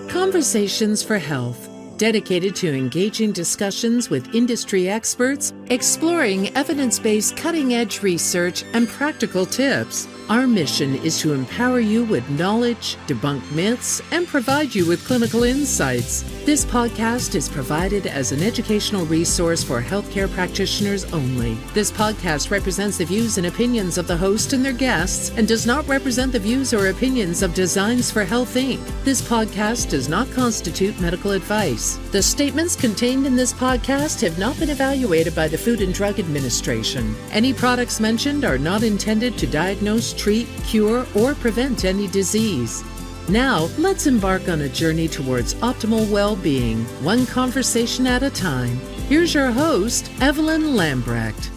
Conversations for Health, dedicated to engaging discussions with industry experts, exploring evidence-based cutting-edge research and practical tips. Our mission is to empower you with knowledge, debunk myths, and provide you with clinical insights. This podcast is provided as an educational resource for healthcare practitioners only. This podcast represents the views and opinions of the host and their guests and does not represent the views or opinions of Designs for Health, Inc. This podcast does not constitute medical advice. The statements contained in this podcast have not been evaluated by the Food and Drug Administration. Any products mentioned are not intended to diagnose, treat, cure, or prevent any disease. Now, let's embark on a journey towards optimal well-being, one conversation at a time. Here's your host, Evelyn Lambrecht.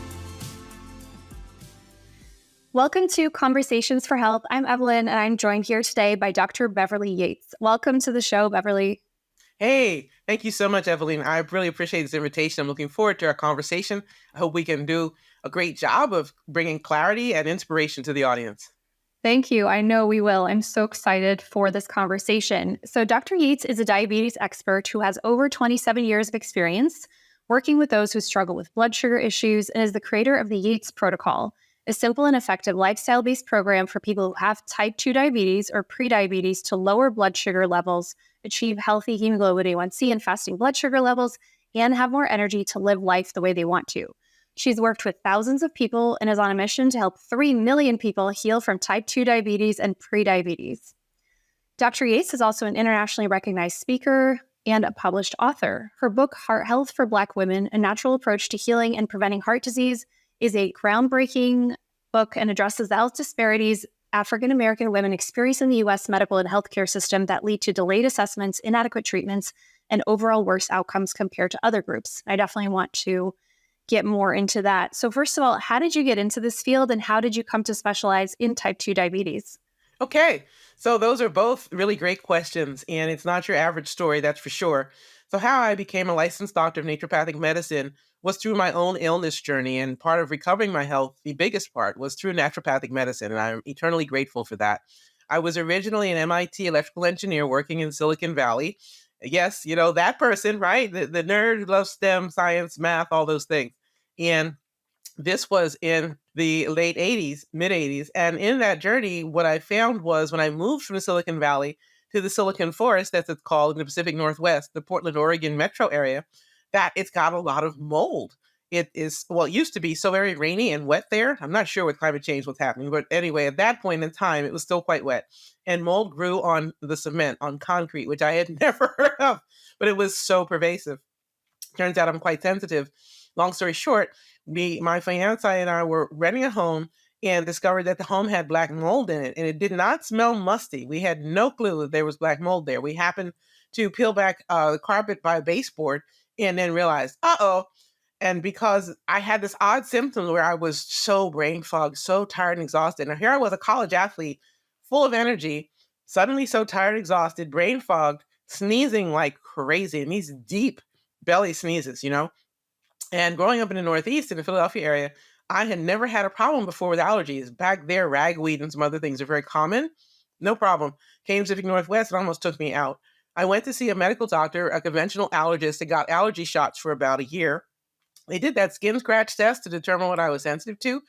Welcome to Conversations for Health. I'm Evelyn, and I'm joined here today by Dr. Beverly Yates. Welcome to the show, Beverly. Hey, thank you so much, Evelyn. I really appreciate this invitation. I'm looking forward to our conversation. I hope we can do a great job of bringing clarity and inspiration to the audience. Thank you. I know we will. I'm so excited for this conversation. So Dr. Yates is a diabetes expert who has over 27 years of experience working with those who struggle with blood sugar issues and is the creator of the Yates Protocol, a simple and effective lifestyle-based program for people who have type 2 diabetes or prediabetes to lower blood sugar levels, achieve healthy hemoglobin A1C and fasting blood sugar levels, and have more energy to live life the way they want to. She's worked with thousands of people and is on a mission to help 3 million people heal from type 2 diabetes and prediabetes. Dr. Yates is also an internationally recognized speaker and a published author. Her book, Heart Health for Black Women, A Natural Approach to Healing and Preventing Heart Disease, is a groundbreaking book and addresses the health disparities African American women experience in the U.S. medical and healthcare system that lead to delayed assessments, inadequate treatments, and overall worse outcomes compared to other groups. I definitely want to get more into that. So first of all, how did you get into this field and how did you come to specialize in type 2 diabetes? Okay, so those are both really great questions, and it's not your average story, that's for sure. So how I became a licensed doctor of naturopathic medicine was through my own illness journey, and part of recovering my health, the biggest part, was through naturopathic medicine, and I'm eternally grateful for that. I was originally an MIT electrical engineer working in Silicon Valley. Yes, you know, that person, right? The nerd who loves STEM, science, math, all those things. And this was in the late 80s, mid 80s. And in that journey, what I found was when I moved from the Silicon Valley to the Silicon Forest, as it's called in the Pacific Northwest, the Portland, Oregon metro area, that it's got a lot of mold. It is, well, it used to be so very rainy and wet there. I'm not sure with climate change what's happening, but anyway, at that point in time, it was still quite wet. And mold grew on the cement, on concrete, which I had never heard of, but it was so pervasive. Turns out I'm quite sensitive. Long story short, my fiance and I were renting a home and discovered that the home had black mold in it, and it did not smell musty. We had no clue that there was black mold there. We happened to peel back the carpet by a baseboard and then realized, uh-oh. And because I had this odd symptom where I was so brain fogged, so tired and exhausted. And here I was, a college athlete, full of energy, suddenly so tired, exhausted, brain fogged, sneezing like crazy, and these deep belly sneezes, you know? And growing up in the Northeast, in the Philadelphia area, I had never had a problem before with allergies. Back there, ragweed and some other things are very common. No problem. Came to the Pacific Northwest, it almost took me out. I went to see a medical doctor, a conventional allergist, that got allergy shots for about a year. They did that skin scratch test to determine what I was sensitive to. And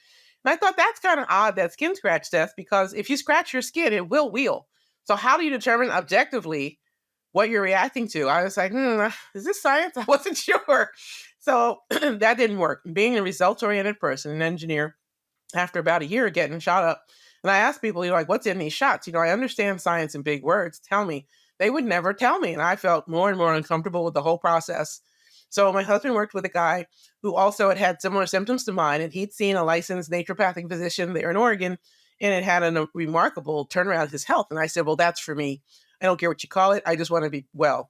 I thought that's kind of odd, that skin scratch test, because if you scratch your skin, it will heal. So how do you determine objectively what you're reacting to? I was like, is this science? I wasn't sure. So that didn't work. Being a results-oriented person, an engineer, after about a year getting shot up, and I asked people, like, what's in these shots? I understand science in big words. Tell me. They would never tell me. And I felt more and more uncomfortable with the whole process. So my husband worked with a guy who also had similar symptoms to mine, and he'd seen a licensed naturopathic physician there in Oregon, and it had a remarkable turnaround in his health. And I said, well, that's for me. I don't care what you call it. I just want to be well.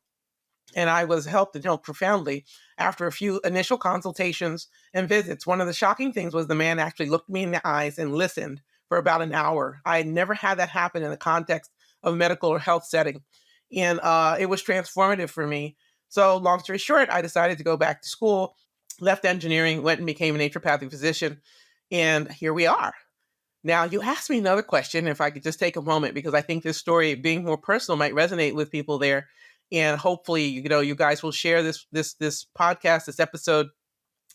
And I was helped and helped profoundly after a few initial consultations and visits. One of the shocking things was the man actually looked me in the eyes and listened for about an hour. I had never had that happen in the context of a medical or health setting. And it was transformative for me. So long story short, I decided to go back to school, left engineering, went and became a naturopathic physician. And here we are. Now, you asked me another question, if I could just take a moment, because I think this story, being more personal, might resonate with people there. And hopefully, you guys will share this podcast, this episode,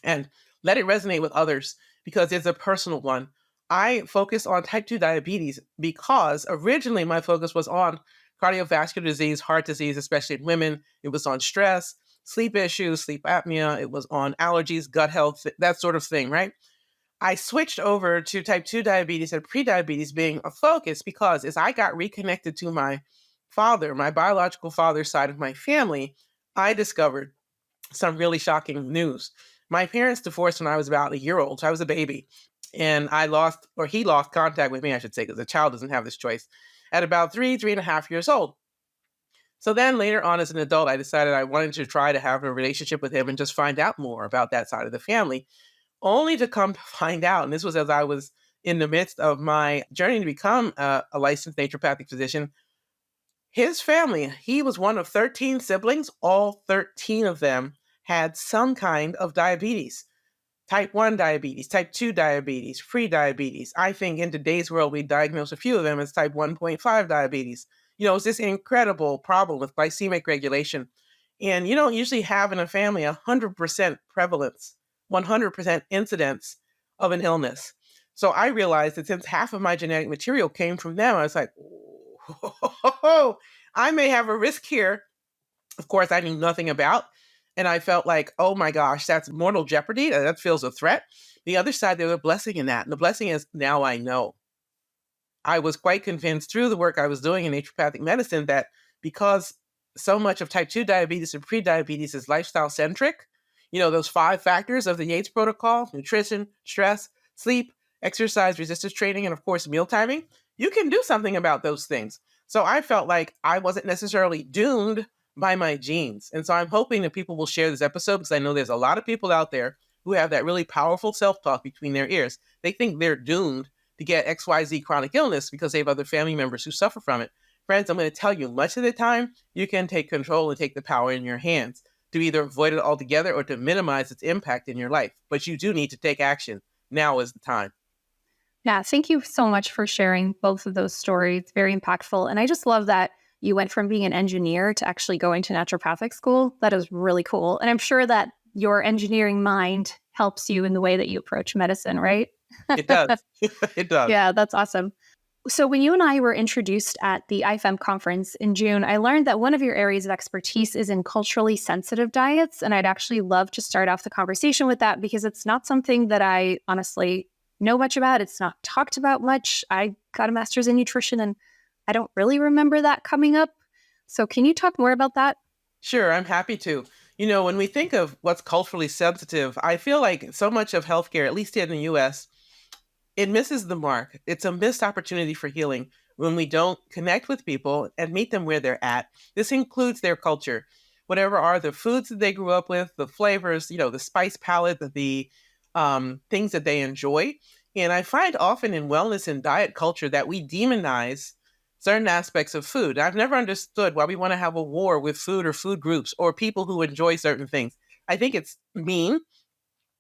and let it resonate with others because it's a personal one. I focus on type 2 diabetes because originally my focus was on cardiovascular disease, heart disease, especially in women. It was on stress, sleep issues, sleep apnea. It was on allergies, gut health, that sort of thing, right? I switched over to type 2 diabetes and prediabetes being a focus because as I got reconnected to my father, my biological father's side of my family, I discovered some really shocking news. My parents divorced when I was about a year old. So I was a baby. And he lost contact with me, I should say, because a child doesn't have this choice, at about 3.5 years old. So then later on as an adult, I decided I wanted to try to have a relationship with him and just find out more about that side of the family, only to come to find out, and this was as I was in the midst of my journey to become a licensed naturopathic physician, his family, he was one of 13 siblings. All 13 of them had some kind of diabetes. Type 1 diabetes, type 2 diabetes, pre-diabetes. I think in today's world, we diagnose a few of them as type 1.5 diabetes. It's this incredible problem with glycemic regulation. And you don't usually have in a family 100% prevalence, 100% incidence of an illness. So I realized that since half of my genetic material came from them, I was like, oh, I may have a risk here. Of course, I knew nothing about. And I felt like, oh my gosh, that's mortal jeopardy. That feels a threat. The other side, there's a blessing in that. And the blessing is now I know. I was quite convinced through the work I was doing in naturopathic medicine that because so much of type 2 diabetes and prediabetes is lifestyle centric, those 5 factors of the Yates Protocol: nutrition, stress, sleep, exercise, resistance training, and of course, meal timing, you can do something about those things. So I felt like I wasn't necessarily doomed by my genes. And so I'm hoping that people will share this episode because I know there's a lot of people out there who have that really powerful self-talk between their ears. They think they're doomed to get XYZ chronic illness because they have other family members who suffer from it. Friends, I'm going to tell you, much of the time, you can take control and take the power in your hands to either avoid it altogether or to minimize its impact in your life. But you do need to take action. Now is the time. Yeah, thank you so much for sharing both of those stories. Very impactful. And I just love that you went from being an engineer to actually going to naturopathic school. That is really cool. And I'm sure that your engineering mind helps you in the way that you approach medicine, right? It does. It does. Yeah, that's awesome. So when you and I were introduced at the IFEM conference in June, I learned that one of your areas of expertise is in culturally sensitive diets. And I'd actually love to start off the conversation with that because it's not something that I honestly know much about. It's not talked about much. I got a master's in nutrition and I don't really remember that coming up. So can you talk more about that? Sure, I'm happy to. When we think of what's culturally sensitive, I feel like so much of healthcare, at least here in the US, it misses the mark. It's a missed opportunity for healing when we don't connect with people and meet them where they're at. This includes their culture, whatever are the foods that they grew up with, the flavors, the spice palette, the things that they enjoy. And I find often in wellness and diet culture that we demonize certain aspects of food. I've never understood why we want to have a war with food or food groups or people who enjoy certain things. I think it's mean.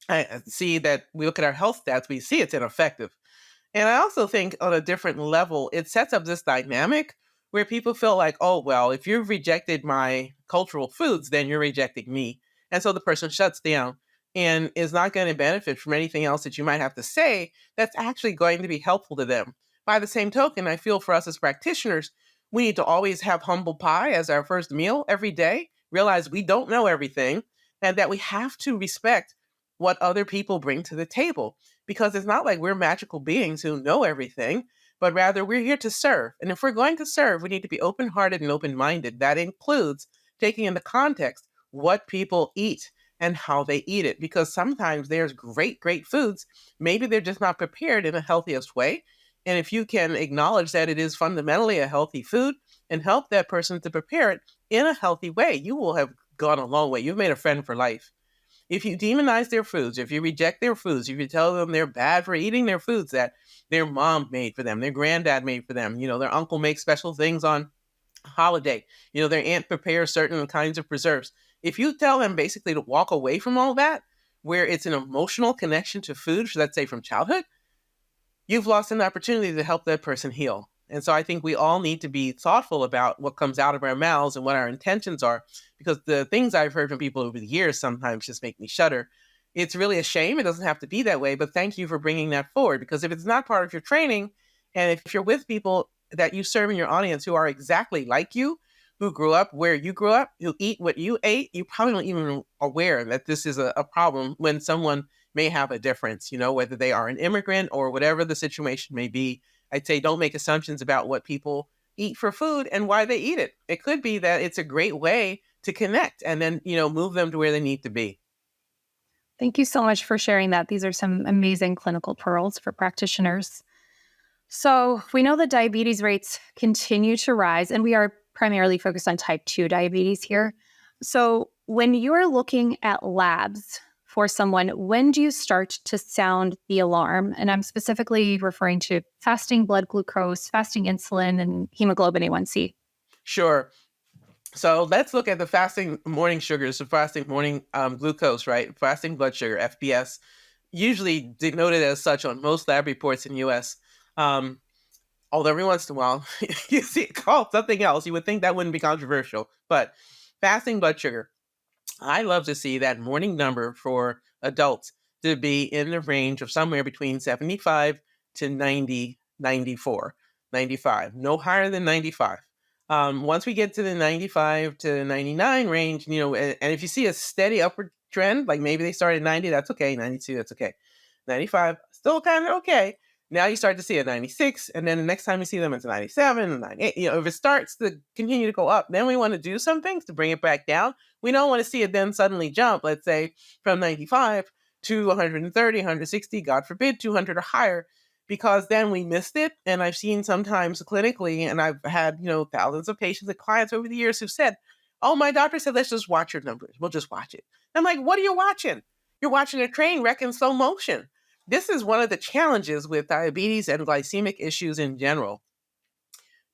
I see that we look at our health stats, we see it's ineffective. And I also think on a different level, it sets up this dynamic where people feel like, oh, well, if you've rejected my cultural foods, then you're rejecting me. And so the person shuts down and is not going to benefit from anything else that you might have to say that's actually going to be helpful to them. By the same token, I feel for us as practitioners, we need to always have humble pie as our first meal every day, realize we don't know everything, and that we have to respect what other people bring to the table. Because it's not like we're magical beings who know everything, but rather we're here to serve. And if we're going to serve, we need to be open-hearted and open-minded. That includes taking into context what people eat and how they eat it. Because sometimes there's great, great foods. Maybe they're just not prepared in the healthiest way. And if you can acknowledge that it is fundamentally a healthy food and help that person to prepare it in a healthy way, you will have gone a long way. You've made a friend for life. If you demonize their foods, if you reject their foods, if you tell them they're bad for eating their foods that their mom made for them, their granddad made for them, their uncle makes special things on holiday, their aunt prepares certain kinds of preserves. If you tell them basically to walk away from all that, where it's an emotional connection to food, let's say from childhood, you've lost an opportunity to help that person heal. And so I think we all need to be thoughtful about what comes out of our mouths and what our intentions are, because the things I've heard from people over the years sometimes just make me shudder. It's really a shame. It doesn't have to be that way, but thank you for bringing that forward, because if it's not part of your training, and if you're with people that you serve in your audience who are exactly like you, who grew up where you grew up, who eat what you ate, you probably don't even aware that this is a problem when someone may have a difference, whether they are an immigrant or whatever the situation may be. I'd say don't make assumptions about what people eat for food and why they eat it. It could be that it's a great way to connect and then, move them to where they need to be. Thank you so much for sharing that. These are some amazing clinical pearls for practitioners. So we know that diabetes rates continue to rise, and we are primarily focused on type 2 diabetes here. So when you're looking at labs for someone, when do you start to sound the alarm? And I'm specifically referring to fasting blood glucose, fasting insulin, and hemoglobin A1C. Sure. So let's look at the fasting morning sugars, the fasting morning glucose, right? Fasting blood sugar, FPS, usually denoted as such on most lab reports in US. Although every once in a while you see it called something else, you would think that wouldn't be controversial. But fasting blood sugar, I love to see that morning number for adults to be in the range of somewhere between 75 to 90, 94, 95, no higher than 95. Once we get to the 95 to 99 range, and if you see a steady upward trend, like maybe they started at 90, that's okay. 92, that's okay. 95, still kind of okay. Now you start to see a 96, and then the next time you see them, it's a 97, and 98. If it starts to continue to go up, then we want to do some things to bring it back down. We don't want to see it then suddenly jump, let's say, from 95 to 130, 160, God forbid, 200 or higher, because then we missed it. And I've seen sometimes clinically, and I've had, thousands of patients and clients over the years who've said, oh, my doctor said, let's just watch your numbers. We'll just watch it. I'm like, what are you watching? You're watching a train wreck in slow motion. This is one of the challenges with diabetes and glycemic issues in general.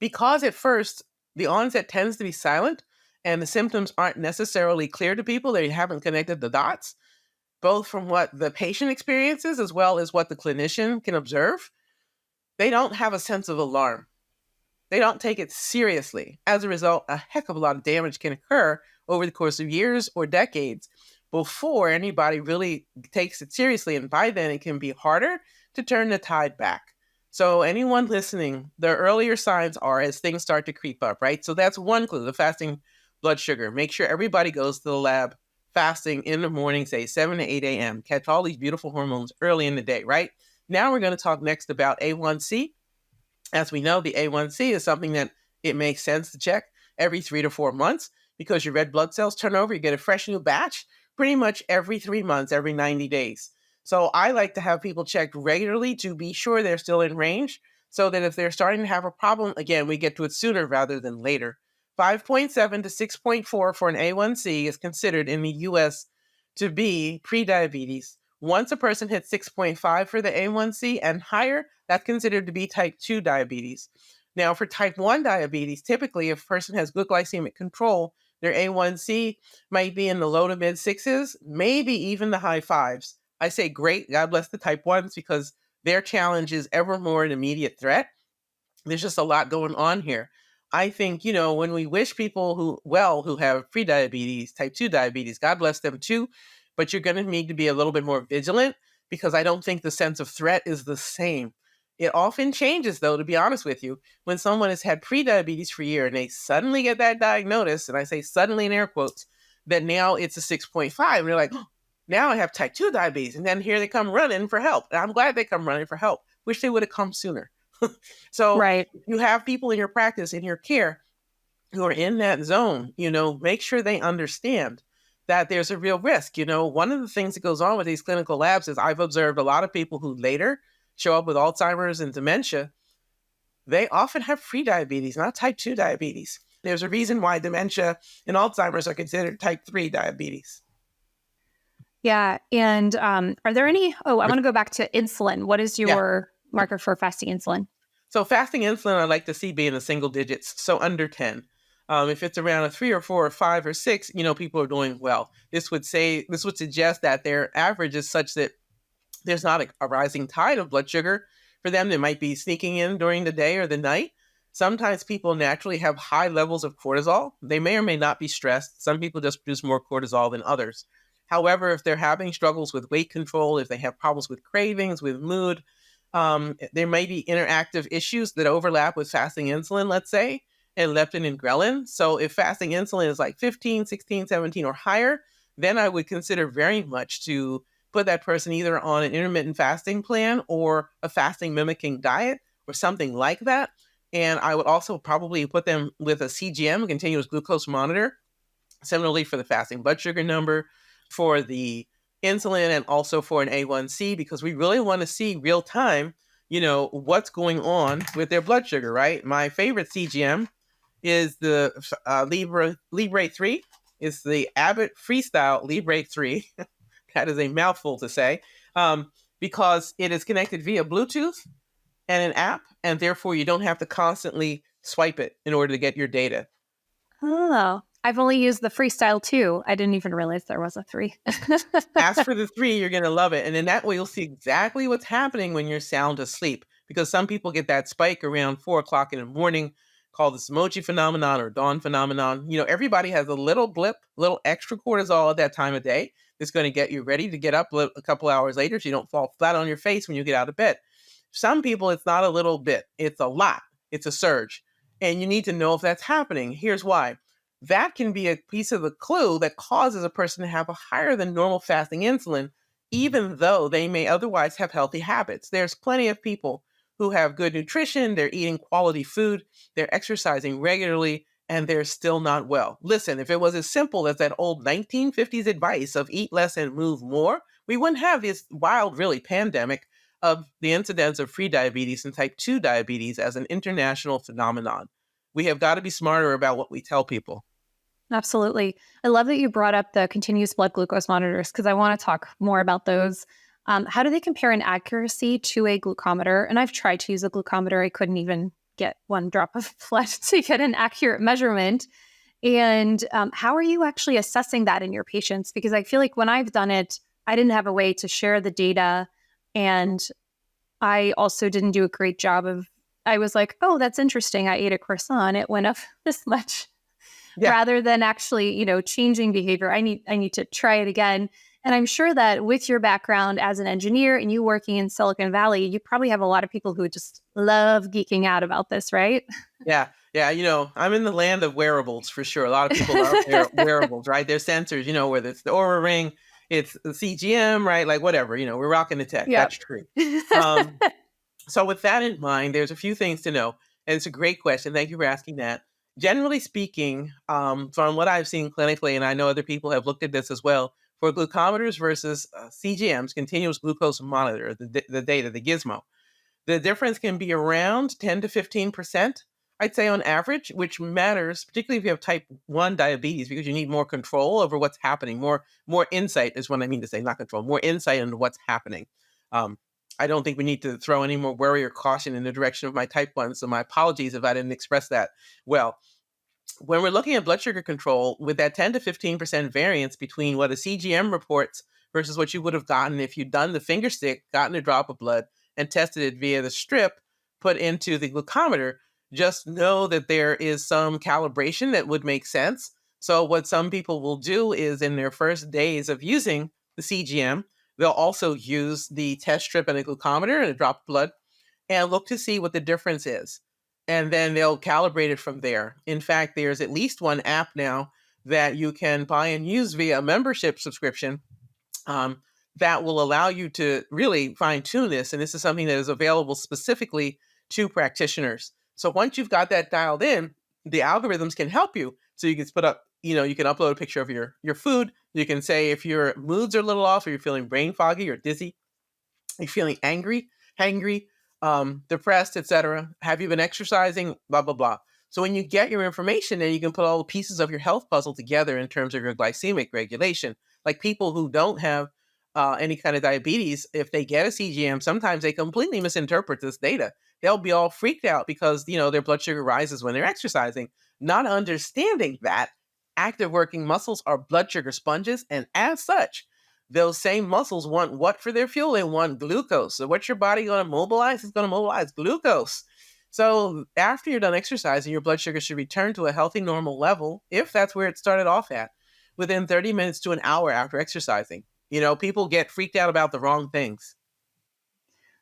Because at first, the onset tends to be silent and the symptoms aren't necessarily clear to people, they haven't connected the dots, both from what the patient experiences as well as what the clinician can observe. They don't have a sense of alarm. They don't take it seriously. As a result, a heck of a lot of damage can occur over the course of years or decades before anybody really takes it seriously. And by then, it can be harder to turn the tide back. So anyone listening, the earlier signs are as things start to creep up, right? So that's one clue, the fasting blood sugar. Make sure everybody goes to the lab fasting in the morning, say 7 to 8 a.m. Catch all these beautiful hormones early in the day, right? Now we're going to talk next about A1C. As we know, the A1C is something that it makes sense to check every 3 to 4 months because your red blood cells turn over. You get a fresh new batch pretty much every 3 months, every 90 days. So I like to have people checked regularly to be sure they're still in range so that if they're starting to have a problem, again, we get to it sooner rather than later. 5.7 to 6.4 for an A1C is considered in the US to be prediabetes. Once a person hits 6.5 for the A1C and higher, that's considered to be type 2 diabetes. Now, for type 1 diabetes, typically if a person has good glycemic control, their A1C might be in the low to mid sixes, maybe even the high fives. I say great, God bless the type 1s because their challenge is ever more an immediate threat. There's just a lot going on here. I think, when we wish people who have prediabetes, type 2 diabetes, God bless them too, but you're going to need to be a little bit more vigilant because I don't think the sense of threat is the same. It often changes, though, to be honest with you, when someone has had prediabetes for a year and they suddenly get that diagnosis, and I say suddenly in air quotes, that now it's a 6.5. And they're like, oh, now I have type 2 diabetes. And then here they come running for help. And I'm glad they come running for help. Wish they would have come sooner. So Right. You have people in your practice, in your care, who are in that zone, make sure they understand that there's a real risk. One of the things that goes on with these clinical labs is I've observed a lot of people who later show up with Alzheimer's and dementia. They often have prediabetes, not type 2 diabetes. There's a reason why dementia and Alzheimer's are considered type 3 diabetes. Yeah. And are there any, I want to go back to insulin. What is your marker for fasting insulin? So fasting insulin, I like to see be in the single digits, so under 10. If it's around a 3 or 4 or 5 or 6, people are doing well. This would suggest that their average is such that there's not a rising tide of blood sugar for them that might be sneaking in during the day or the night. Sometimes people naturally have high levels of cortisol. They may or may not be stressed. Some people just produce more cortisol than others. However, if they're having struggles with weight control, if they have problems with cravings, with mood, there may be interactive issues that overlap with fasting insulin, let's say, and leptin and ghrelin. So if fasting insulin is like 15, 16, 17 or higher, then I would consider very much to put that person either on an intermittent fasting plan or a fasting mimicking diet or something like that. And I would also probably put them with a CGM, a continuous glucose monitor, similarly for the fasting blood sugar number, for the insulin, and also for an A1C, because we really want to see real time, what's going on with their blood sugar, right? My favorite CGM is the Libre 3. It's the Abbott Freestyle Libre 3. That is a mouthful to say, because it is connected via Bluetooth and an app, and therefore you don't have to constantly swipe it in order to get your data. Oh, I've only used the Freestyle 2. I didn't even realize there was a 3. Ask for the 3, you're going to love it. And in that way, you'll see exactly what's happening when you're sound asleep, because some people get that spike around 4 o'clock in the morning, called the Samochi phenomenon or dawn phenomenon. Everybody has a little blip, little extra cortisol at that time of day. It's going to get you ready to get up a couple hours later so you don't fall flat on your face when you get out of bed. Some people, it's not a little bit, it's a lot. It's a surge. And you need to know if that's happening. Here's why. That can be a piece of the clue that causes a person to have a higher than normal fasting insulin, even though they may otherwise have healthy habits. There's plenty of people who have good nutrition, they're eating quality food, they're exercising regularly, and they're still not well. Listen, if it was as simple as that old 1950s advice of eat less and move more, we wouldn't have this wild, really, pandemic of the incidence of prediabetes and type 2 diabetes as an international phenomenon. We have got to be smarter about what we tell people. Absolutely. I love that you brought up the continuous blood glucose monitors, because I want to talk more about those. How do they compare in accuracy to a glucometer? And I've tried to use a glucometer. I couldn't even get one drop of blood to get an accurate measurement. And how are you actually assessing that in your patients? Because I feel like when I've done it, I didn't have a way to share the data. And I also didn't do a great job of, I was like, oh, that's interesting. I ate a croissant. It went up this much. Yeah. Rather than actually, changing behavior. I need to try it again. And I'm sure that with your background as an engineer and you working in Silicon Valley, you probably have a lot of people who just love geeking out about this, right? Yeah. I'm in the land of wearables for sure. A lot of people love their wearables, right? Their sensors, whether it's the Oura Ring, it's the CGM, right? Like whatever, we're rocking the tech. Yep. That's true. So with that in mind, there's a few things to know. And it's a great question. Thank you for asking that. Generally speaking, from what I've seen clinically, and I know other people have looked at this as well, for glucometers versus CGMs, continuous glucose monitor, the data, the gizmo, the difference can be around 10 to 15%, I'd say on average, which matters, particularly if you have type 1 diabetes, because you need more control over what's happening. More insight is what I mean to say, not control, more insight into what's happening. I don't think we need to throw any more worry or caution in the direction of my type 1, so my apologies if I didn't express that well. When we're looking at blood sugar control, with that 10 to 15% variance between what a CGM reports versus what you would have gotten if you'd done the finger stick, gotten a drop of blood, and tested it via the strip put into the glucometer, just know that there is some calibration that would make sense. So what some people will do is in their first days of using the CGM, they'll also use the test strip and a glucometer and a drop of blood and look to see what the difference is. And then they'll calibrate it from there. In fact, there's at least one app now that you can buy and use via a membership subscription that will allow you to really fine tune this. And this is something that is available specifically to practitioners. So once you've got that dialed in, the algorithms can help you. So you can put up, you can upload a picture of your food. You can say if your moods are a little off, or you're feeling brain foggy or dizzy, you're feeling angry, hangry, depressed, etc. Have you been exercising? Blah, blah, blah. So when you get your information, then you can put all the pieces of your health puzzle together in terms of your glycemic regulation. Like people who don't have any kind of diabetes, if they get a CGM, sometimes they completely misinterpret this data. They'll be all freaked out because, their blood sugar rises when they're exercising, not understanding that active working muscles are blood sugar sponges. And as such, those same muscles want what for their fuel? They want glucose. So what's your body going to mobilize? It's going to mobilize glucose. So after you're done exercising, your blood sugar should return to a healthy normal level, if that's where it started off at, within 30 minutes to an hour after exercising. People get freaked out about the wrong things.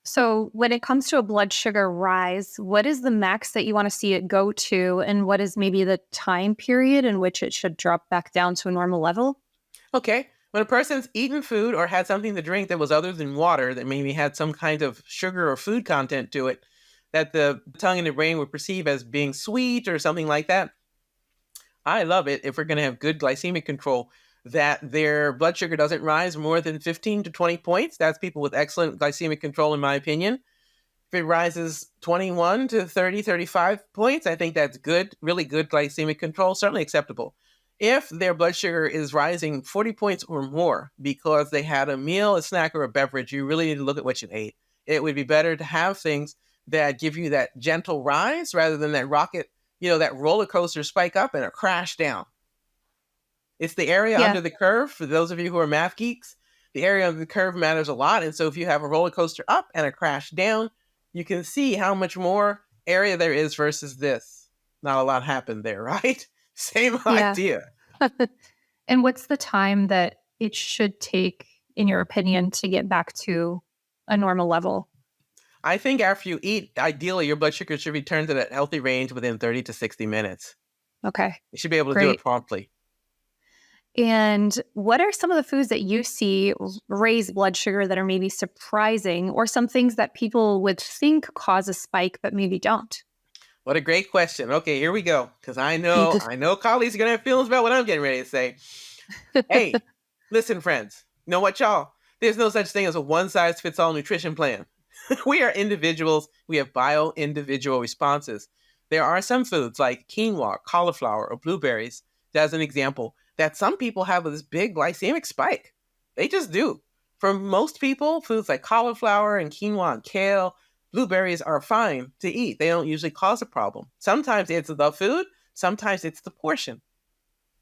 So when it comes to a blood sugar rise, what is the max that you want to see it go to? And what is maybe the time period in which it should drop back down to a normal level? Okay. When a person's eaten food or had something to drink that was other than water, that maybe had some kind of sugar or food content to it, that the tongue and the brain would perceive as being sweet or something like that, I love it if we're going to have good glycemic control, that their blood sugar doesn't rise more than 15 to 20 points. That's people with excellent glycemic control, in my opinion. If it rises 21 to 30, 35 points, I think that's good, really good glycemic control, certainly acceptable. If their blood sugar is rising 40 points or more because they had a meal, a snack, or a beverage, you really need to look at what you ate. It would be better to have things that give you that gentle rise rather than that rocket, that roller coaster spike up and a crash down. It's the area under the curve. For those of you who are math geeks, the area under the curve matters a lot. And so if you have a roller coaster up and a crash down, you can see how much more area there is versus this. Not a lot happened there, right? Same idea. And what's the time that it should take, in your opinion, to get back to a normal level? I think after you eat, ideally, your blood sugar should return to that healthy range within 30 to 60 minutes. Okay. You should be able to do it promptly. And what are some of the foods that you see raise blood sugar that are maybe surprising, or some things that people would think cause a spike but maybe don't? What a great question. Okay, here we go. Because I know colleagues are going to have feelings about what I'm getting ready to say. Hey, listen, friends. You know what, y'all? There's no such thing as a one-size-fits-all nutrition plan. We are individuals. We have bio-individual responses. There are some foods like quinoa, cauliflower, or blueberries, as an example, that some people have this big glycemic spike. They just do. For most people, foods like cauliflower and quinoa and kale, blueberries are fine to eat. They don't usually cause a problem. Sometimes it's the food. Sometimes it's the portion.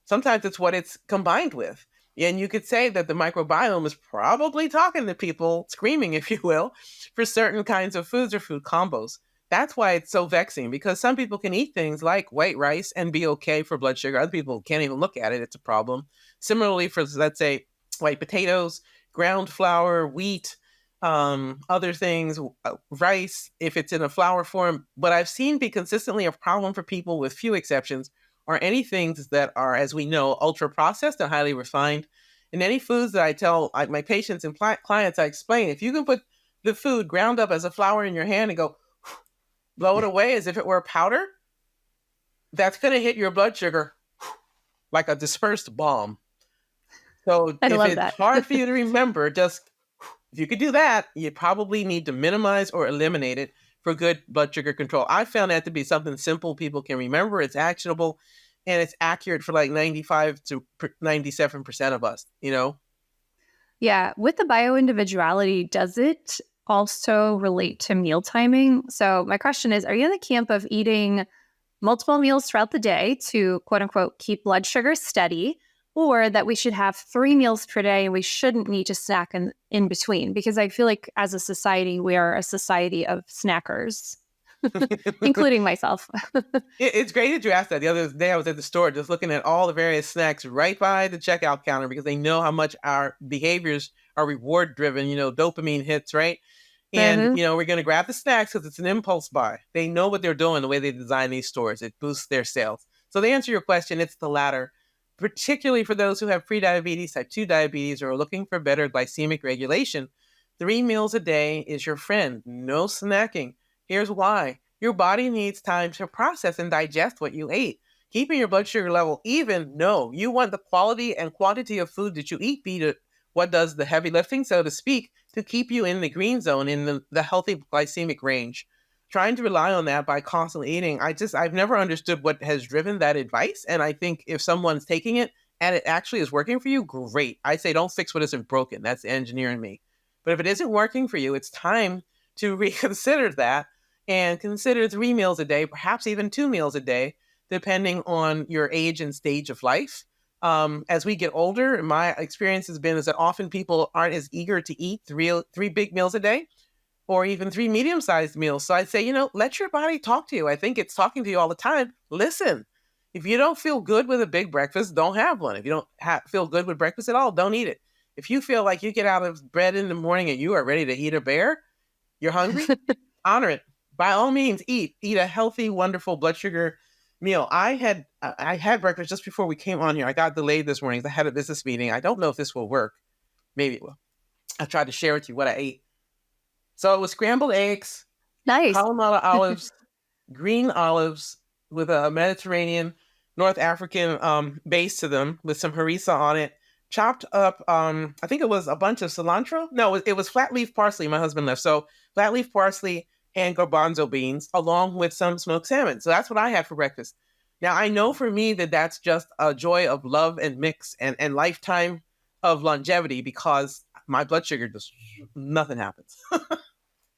Sometimes it's what it's combined with. And you could say that the microbiome is probably talking to people, screaming, if you will, for certain kinds of foods or food combos. That's why it's so vexing, because some people can eat things like white rice and be okay for blood sugar. Other people can't even look at it. It's a problem. Similarly, for, let's say, white potatoes, ground flour, wheat, other things, rice, if it's in a flour form. But I've seen be consistently a problem for people, with few exceptions, are any things that are, as we know, ultra processed and highly refined. And any foods that I tell my patients and clients, I explain, if you can put the food ground up as a flour in your hand and go blow it away as if it were a powder, that's going to hit your blood sugar like a dispersed bomb. So if it's hard for you to remember, just if you could do that, you probably need to minimize or eliminate it for good blood sugar control. I found that to be something simple people can remember. It's actionable, and it's accurate for like 95 to 97% of us, Yeah. With the bioindividuality, does it also relate to meal timing? So my question is, are you in the camp of eating multiple meals throughout the day to, quote unquote, keep blood sugar steady, or that we should have 3 meals per day and we shouldn't need to snack in between? Because I feel like as a society, we are a society of snackers, including myself. It's great that you asked that. The other day I was at the store just looking at all the various snacks right by the checkout counter, because they know how much our behaviors are reward driven, dopamine hits, right? And, we're going to grab the snacks because it's an impulse buy. They know what they're doing, the way they design these stores. It boosts their sales. So to answer your question, it's the latter, particularly for those who have prediabetes, type 2 diabetes, or are looking for better glycemic regulation. 3 meals a day is your friend. No snacking. Here's why. Your body needs time to process and digest what you ate. Keeping your blood sugar level even, no. You want the quality and quantity of food that you eat be what does the heavy lifting, so to speak, to keep you in the green zone, in the healthy glycemic range. Trying to rely on that by constantly eating, I've never understood what has driven that advice. And I think if someone's taking it and it actually is working for you, great. I say don't fix what isn't broken. That's the engineer in me. But if it isn't working for you, it's time to reconsider that and consider 3 meals a day, perhaps even 2 meals a day, depending on your age and stage of life. As we get older, my experience has been is that often people aren't as eager to eat three big meals a day or even three medium-sized meals. So I'd say, let your body talk to you. I think it's talking to you all the time. Listen, if you don't feel good with a big breakfast, don't have one. If you don't feel good with breakfast at all, don't eat it. If you feel like you get out of bed in the morning and you are ready to eat a bear, you're hungry, honor it. By all means, eat a healthy, wonderful blood sugar meal. I had breakfast just before we came on here. I got delayed this morning. I had a business meeting. I don't know if this will work. Maybe it will. I tried to share with you what I ate. So it was scrambled eggs, Nice. Kalamata olives, green olives with a Mediterranean, North African base to them with some harissa on it, chopped up, I think it was a bunch of cilantro. No, it was flat leaf parsley. My husband left. So flat leaf parsley and garbanzo beans along with some smoked salmon. So that's what I had for breakfast. Now, I know for me that that's just a joy of love and mix and lifetime of longevity because my blood sugar just, nothing happens.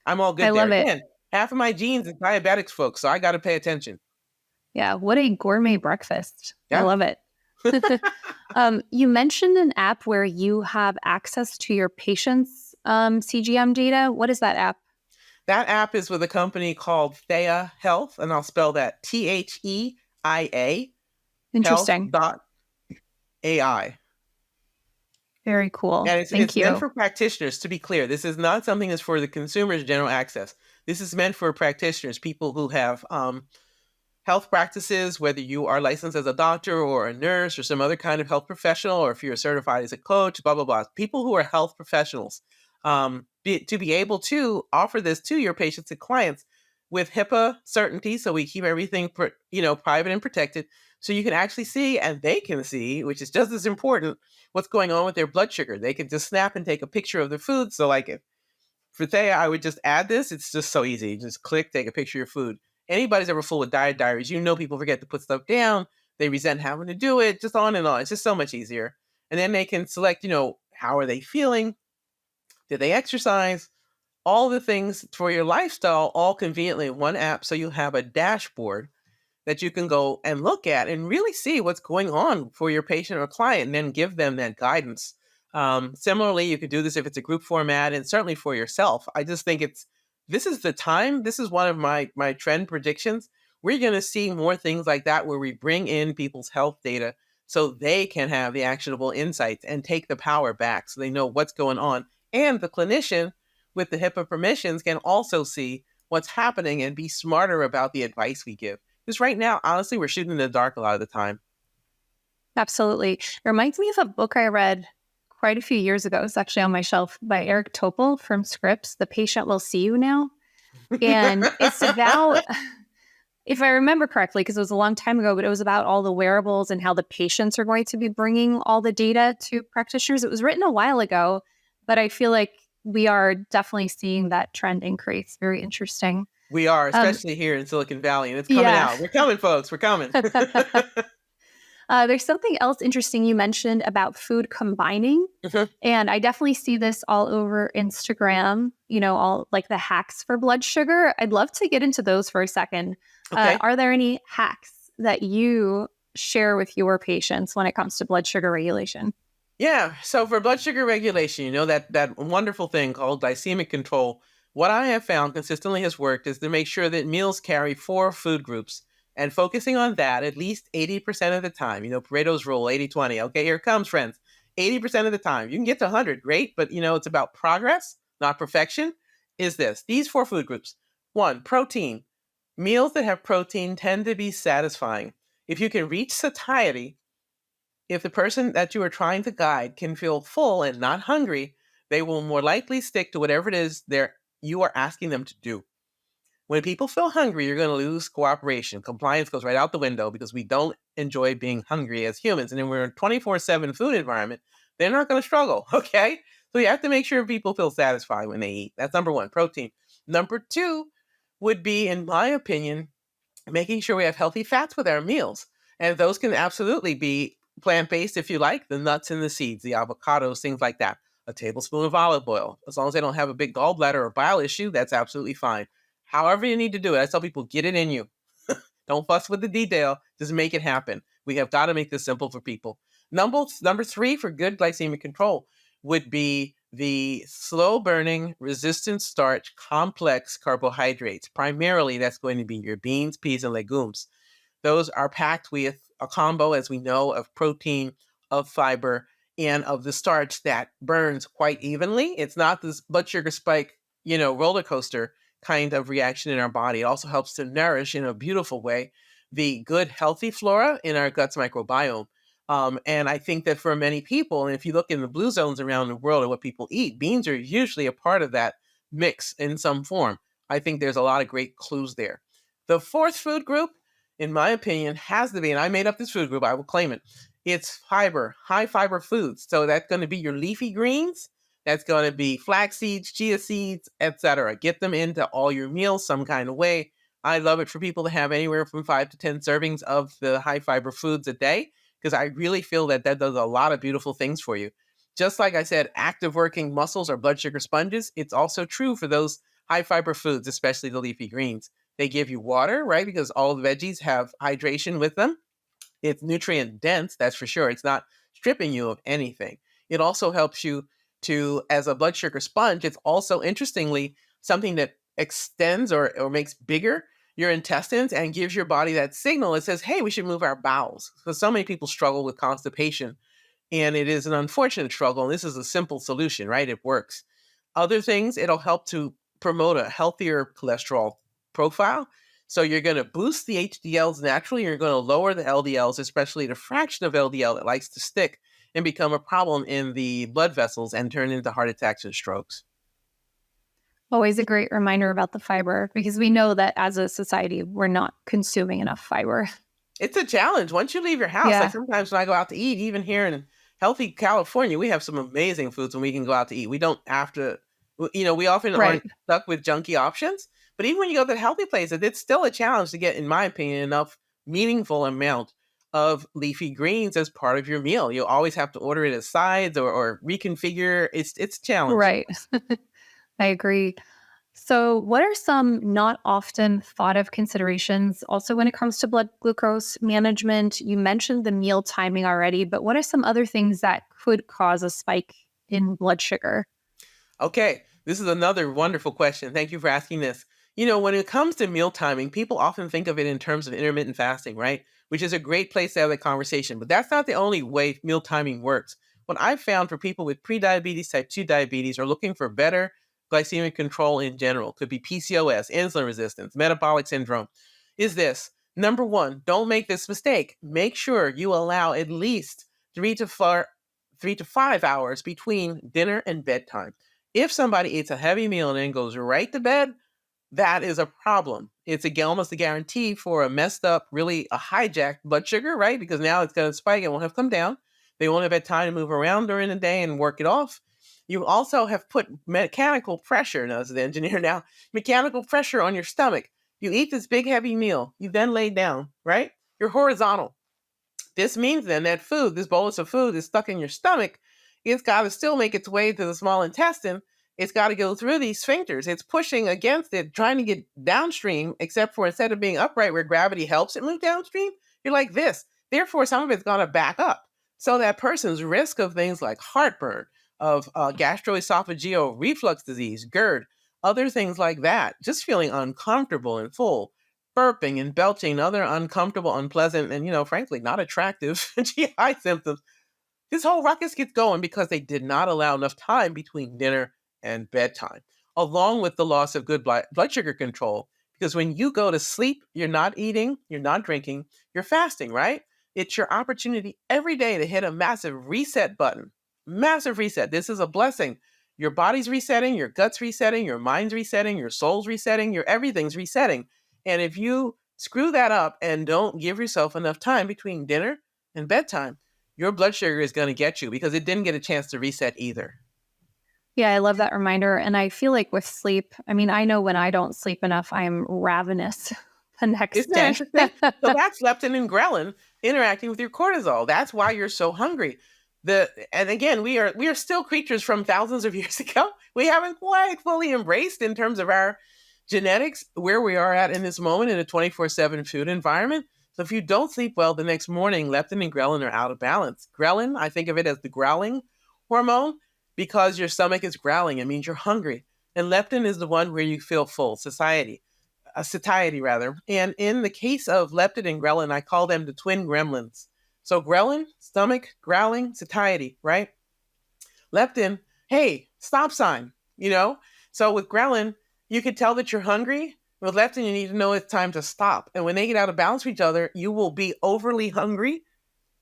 I'm all good I there. love it. Again, half of my genes is diabetics, folks, so I got to pay attention. Yeah, what a gourmet breakfast. I Yeah. love it. You mentioned an app where you have access to your patients' CGM data. What is that app? That app is with a company called Theia Health, and I'll spell that THEIA. Interesting. Health.ai. Very cool. And it's Thank you. meant for practitioners, to be clear. This is not something that's for the consumer's general access. This is meant for practitioners, people who have health practices, whether you are licensed as a doctor or a nurse or some other kind of health professional, or if you're certified as a coach, blah, blah, blah. People who are health professionals, to be able to offer this to your patients and clients with HIPAA certainty. So we keep everything, private and protected. So you can actually see, and they can see, which is just as important, what's going on with their blood sugar. They can just snap and take a picture of their food. So like for Theia, I would just add this. It's just so easy. You just click, take a picture of your food. Anybody's ever full with diet diaries, people forget to put stuff down. They resent having to do it, just on and on. It's just so much easier. And then they can select, how are they feeling? Did they exercise? All the things for your lifestyle, all conveniently in one app. So you have a dashboard that you can go and look at and really see what's going on for your patient or client and then give them that guidance. Similarly, you could do this if it's a group format and certainly for yourself. I just think this is the time. This is one of my trend predictions. We're going to see more things like that where we bring in people's health data so they can have the actionable insights and take the power back so they know what's going on. And the clinician with the HIPAA permissions can also see what's happening and be smarter about the advice we give. Because right now, honestly, we're shooting in the dark a lot of the time. Absolutely. It reminds me of a book I read quite a few years ago. It's actually on my shelf by Eric Topol from Scripps, The Patient Will See You Now. And it's about, if I remember correctly, because it was a long time ago, but it was about all the wearables and how the patients are going to be bringing all the data to practitioners. It was written a while ago, but I feel like we are definitely seeing that trend increase. Very interesting. We are, especially here in Silicon Valley, and it's coming out. We're coming, folks. We're coming. There's something else interesting you mentioned about food combining. Mm-hmm. And I definitely see this all over Instagram, all like the hacks for blood sugar. I'd love to get into those for a second. Okay. Are there any hacks that you share with your patients when it comes to blood sugar regulation? Yeah. So for blood sugar regulation, that wonderful thing called glycemic control, what I have found consistently has worked is to make sure that meals carry 4 food groups and focusing on that at least 80% of the time. Pareto's rule, 80-20. Okay, here it comes, friends. 80% of the time. You can get to 100, great, but it's about progress, not perfection, is this. These 4 food groups. 1, protein. Meals that have protein tend to be satisfying. If you can reach satiety, if the person that you are trying to guide can feel full and not hungry, they will more likely stick to whatever it is you are asking them to do. When people feel hungry, you're going to lose cooperation. Compliance goes right out the window because we don't enjoy being hungry as humans. And then we're in a 24/7 food environment. They're not going to struggle, okay? So you have to make sure people feel satisfied when they eat. That's number 1, protein. Number 2 would be, in my opinion, making sure we have healthy fats with our meals. And those can absolutely be plant-based if you like, the nuts and the seeds, the avocados, things like that. A tablespoon of olive oil. As long as they don't have a big gallbladder or bile issue, that's absolutely fine. However you need to do it, I tell people, get it in you. Don't fuss with the detail. Just make it happen. We have got to make this simple for people. Number three for good glycemic control would be the slow burning resistant starch complex carbohydrates. Primarily, that's going to be your beans, peas, and legumes. Those are packed with a combo, as we know, of protein, of fiber, and of the starch that burns quite evenly. It's not this blood sugar spike, roller coaster kind of reaction in our body. It also helps to nourish in a beautiful way the good, healthy flora in our gut's microbiome. And I think that for many people, and if you look in the blue zones around the world and what people eat, beans are usually a part of that mix in some form. I think there's a lot of great clues there. The fourth food group, in my opinion, has to be, and I made up this food group, I will claim it. It's fiber, high fiber foods. So that's going to be your leafy greens. That's going to be flax seeds, chia seeds, etc. Get them into all your meals some kind of way. I love it for people to have anywhere from 5 to 10 servings of the high fiber foods a day, because I really feel that does a lot of beautiful things for you. Just like I said, active working muscles are blood sugar sponges. It's also true for those high fiber foods, especially the leafy greens. They give you water, right? Because all the veggies have hydration with them. It's nutrient dense, that's for sure. It's not stripping you of anything. It also helps you to, as a blood sugar sponge, it's also interestingly something that extends or makes bigger your intestines and gives your body that signal. It says, hey, we should move our bowels. Because so many people struggle with constipation, and it is an unfortunate struggle. And this is a simple solution, right? It works. Other things, it'll help to promote a healthier cholesterol profile. So you're going to boost the HDLs naturally. You're going to lower the LDLs, especially the fraction of LDL that likes to stick and become a problem in the blood vessels and turn into heart attacks and strokes. Always a great reminder about the fiber, because we know that as a society, we're not consuming enough fiber. It's a challenge. Once you leave your house, like sometimes when I go out to eat, even here in healthy California, we have some amazing foods when we can go out to eat. We don't have to, we often aren't stuck with junky options. But even when you go to the healthy places, it's still a challenge to get, in my opinion, enough meaningful amount of leafy greens as part of your meal. You'll always have to order it as sides or reconfigure. It's a challenge. Right. I agree. So what are some not often thought of considerations also when it comes to blood glucose management? You mentioned the meal timing already, but what are some other things that could cause a spike in blood sugar? Okay, this is another wonderful question. Thank you for asking this. When it comes to meal timing, people often think of it in terms of intermittent fasting, right? Which is a great place to have that conversation. But that's not the only way meal timing works. What I've found for people with prediabetes, type 2 diabetes, or looking for better glycemic control in general, could be PCOS, insulin resistance, metabolic syndrome, is this. Number one, don't make this mistake. Make sure you allow at least 3 to 5 hours between dinner and bedtime. If somebody eats a heavy meal and then goes right to bed, that is a problem. It's almost a guarantee for a messed up, really a hijacked blood sugar, right? Because now it's going to spike and won't have come down. They won't have had time to move around during the day and work it off. You also have put mechanical pressure, now as an engineer now, mechanical pressure on your stomach. You eat this big heavy meal, you then lay down, right? You're horizontal. This means then that food, this bolus of food is stuck in your stomach. It's got to still make its way to the small intestine. It's got to go through these sphincters. It's pushing against it, trying to get downstream, except for instead of being upright where gravity helps it move downstream, you're like this. Therefore, some of it's going to back up. So that person's risk of things like heartburn, of gastroesophageal reflux disease, GERD, other things like that, just feeling uncomfortable and full, burping and belching, other uncomfortable, unpleasant, and, frankly, not attractive GI symptoms. This whole ruckus gets going because they did not allow enough time between dinner and bedtime, along with the loss of good blood sugar control. Because when you go to sleep, you're not eating, you're not drinking, you're fasting, right? It's your opportunity every day to hit a massive reset button. Massive reset. This is a blessing. Your body's resetting, your gut's resetting, your mind's resetting, your soul's resetting, your everything's resetting. And if you screw that up and don't give yourself enough time between dinner and bedtime, your blood sugar is going to get you because it didn't get a chance to reset either. Yeah, I love that reminder. And I feel like with sleep, I know when I don't sleep enough, I'm ravenous the next Isn't day. that interesting? So that's leptin and ghrelin interacting with your cortisol. That's why you're so hungry. And again, we are still creatures from thousands of years ago. We haven't quite fully embraced in terms of our genetics where we are at in this moment in a 24/7 food environment. So if you don't sleep well the next morning, leptin and ghrelin are out of balance. Ghrelin, I think of it as the growling hormone because your stomach is growling. It means you're hungry. And leptin is the one where you feel full, satiety rather. And in the case of leptin and ghrelin, I call them the twin gremlins. So ghrelin, stomach, growling, satiety, right? Leptin, hey, stop sign, you know? So with ghrelin, you can tell that you're hungry. With leptin, you need to know it's time to stop. And when they get out of balance with each other, you will be overly hungry.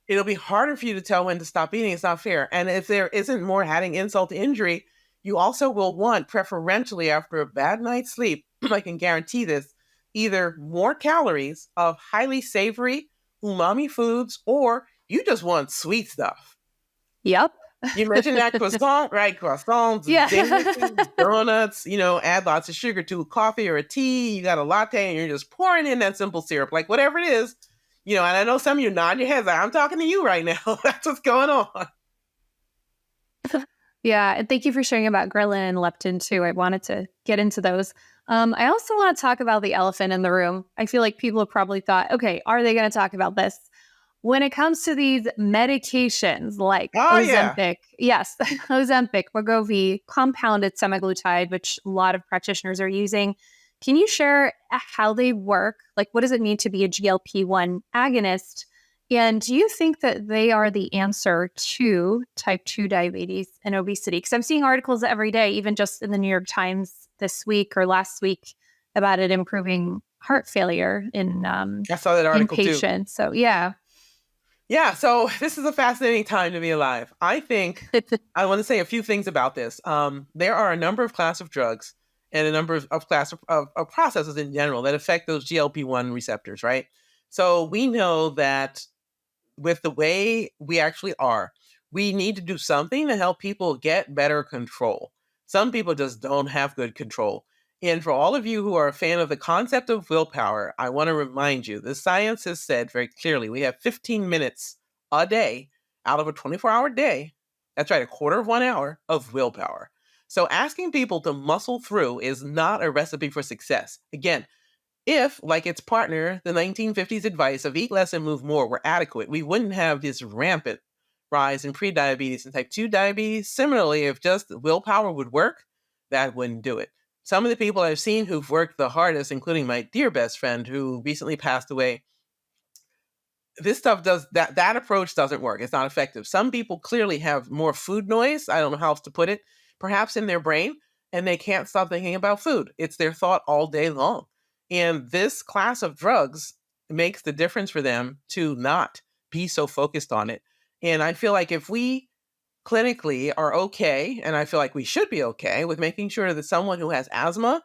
It'll be harder for you to tell when to stop eating. It's not fair. And if there isn't more adding insult to injury, you also will want, preferentially after a bad night's sleep, I can guarantee this, either more calories of highly savory, umami foods, or you just want sweet stuff. Yep. You mentioned that croissant, right? Croissants, Yeah. donuts, add lots of sugar to a coffee or a tea. You got a latte and you're just pouring in that simple syrup, like whatever it is, and I know some of you nod your heads like, I'm talking to you right now. That's what's going on. Yeah. And thank you for sharing about ghrelin and leptin too. I wanted to get into those. I also want to talk about the elephant in the room. I feel like people have probably thought, okay, are they going to talk about this? When it comes to these medications like Ozempic, yes, Ozempic, Wegovy, compounded semaglutide, which a lot of practitioners are using, can you share how they work? Like, what does it mean to be a GLP-1 agonist? And do you think that they are the answer to type 2 diabetes and obesity? Because I'm seeing articles every day, even just in the New York Times this week or last week, about it improving heart failure in I saw that article patients. Too. So, yeah. Yeah, so this is a fascinating time to be alive. I think I want to say a few things about this. There are a number of class of drugs and a number of class of processes in general that affect those GLP-1 receptors, right? So we know that with the way we actually are, we need to do something to help people get better control. Some people just don't have good control. And for all of you who are a fan of the concept of willpower, I want to remind you, the science has said very clearly, we have 15 minutes a day out of a 24-hour day. That's right, a quarter of 1 hour of willpower. So asking people to muscle through is not a recipe for success. Again, if, like its partner, the 1950s advice of eat less and move more were adequate, we wouldn't have this rampant rise in prediabetes and type 2 diabetes. Similarly, if just willpower would work, that wouldn't do it. Some of the people I've seen who've worked the hardest, including my dear best friend who recently passed away, this stuff that approach doesn't work. It's not effective. Some people clearly have more food noise, I don't know how else to put it, perhaps in their brain, and they can't stop thinking about food. It's their thought all day long. And this class of drugs makes the difference for them to not be so focused on it. And I feel like if we clinically are okay, and I feel like we should be okay with making sure that someone who has asthma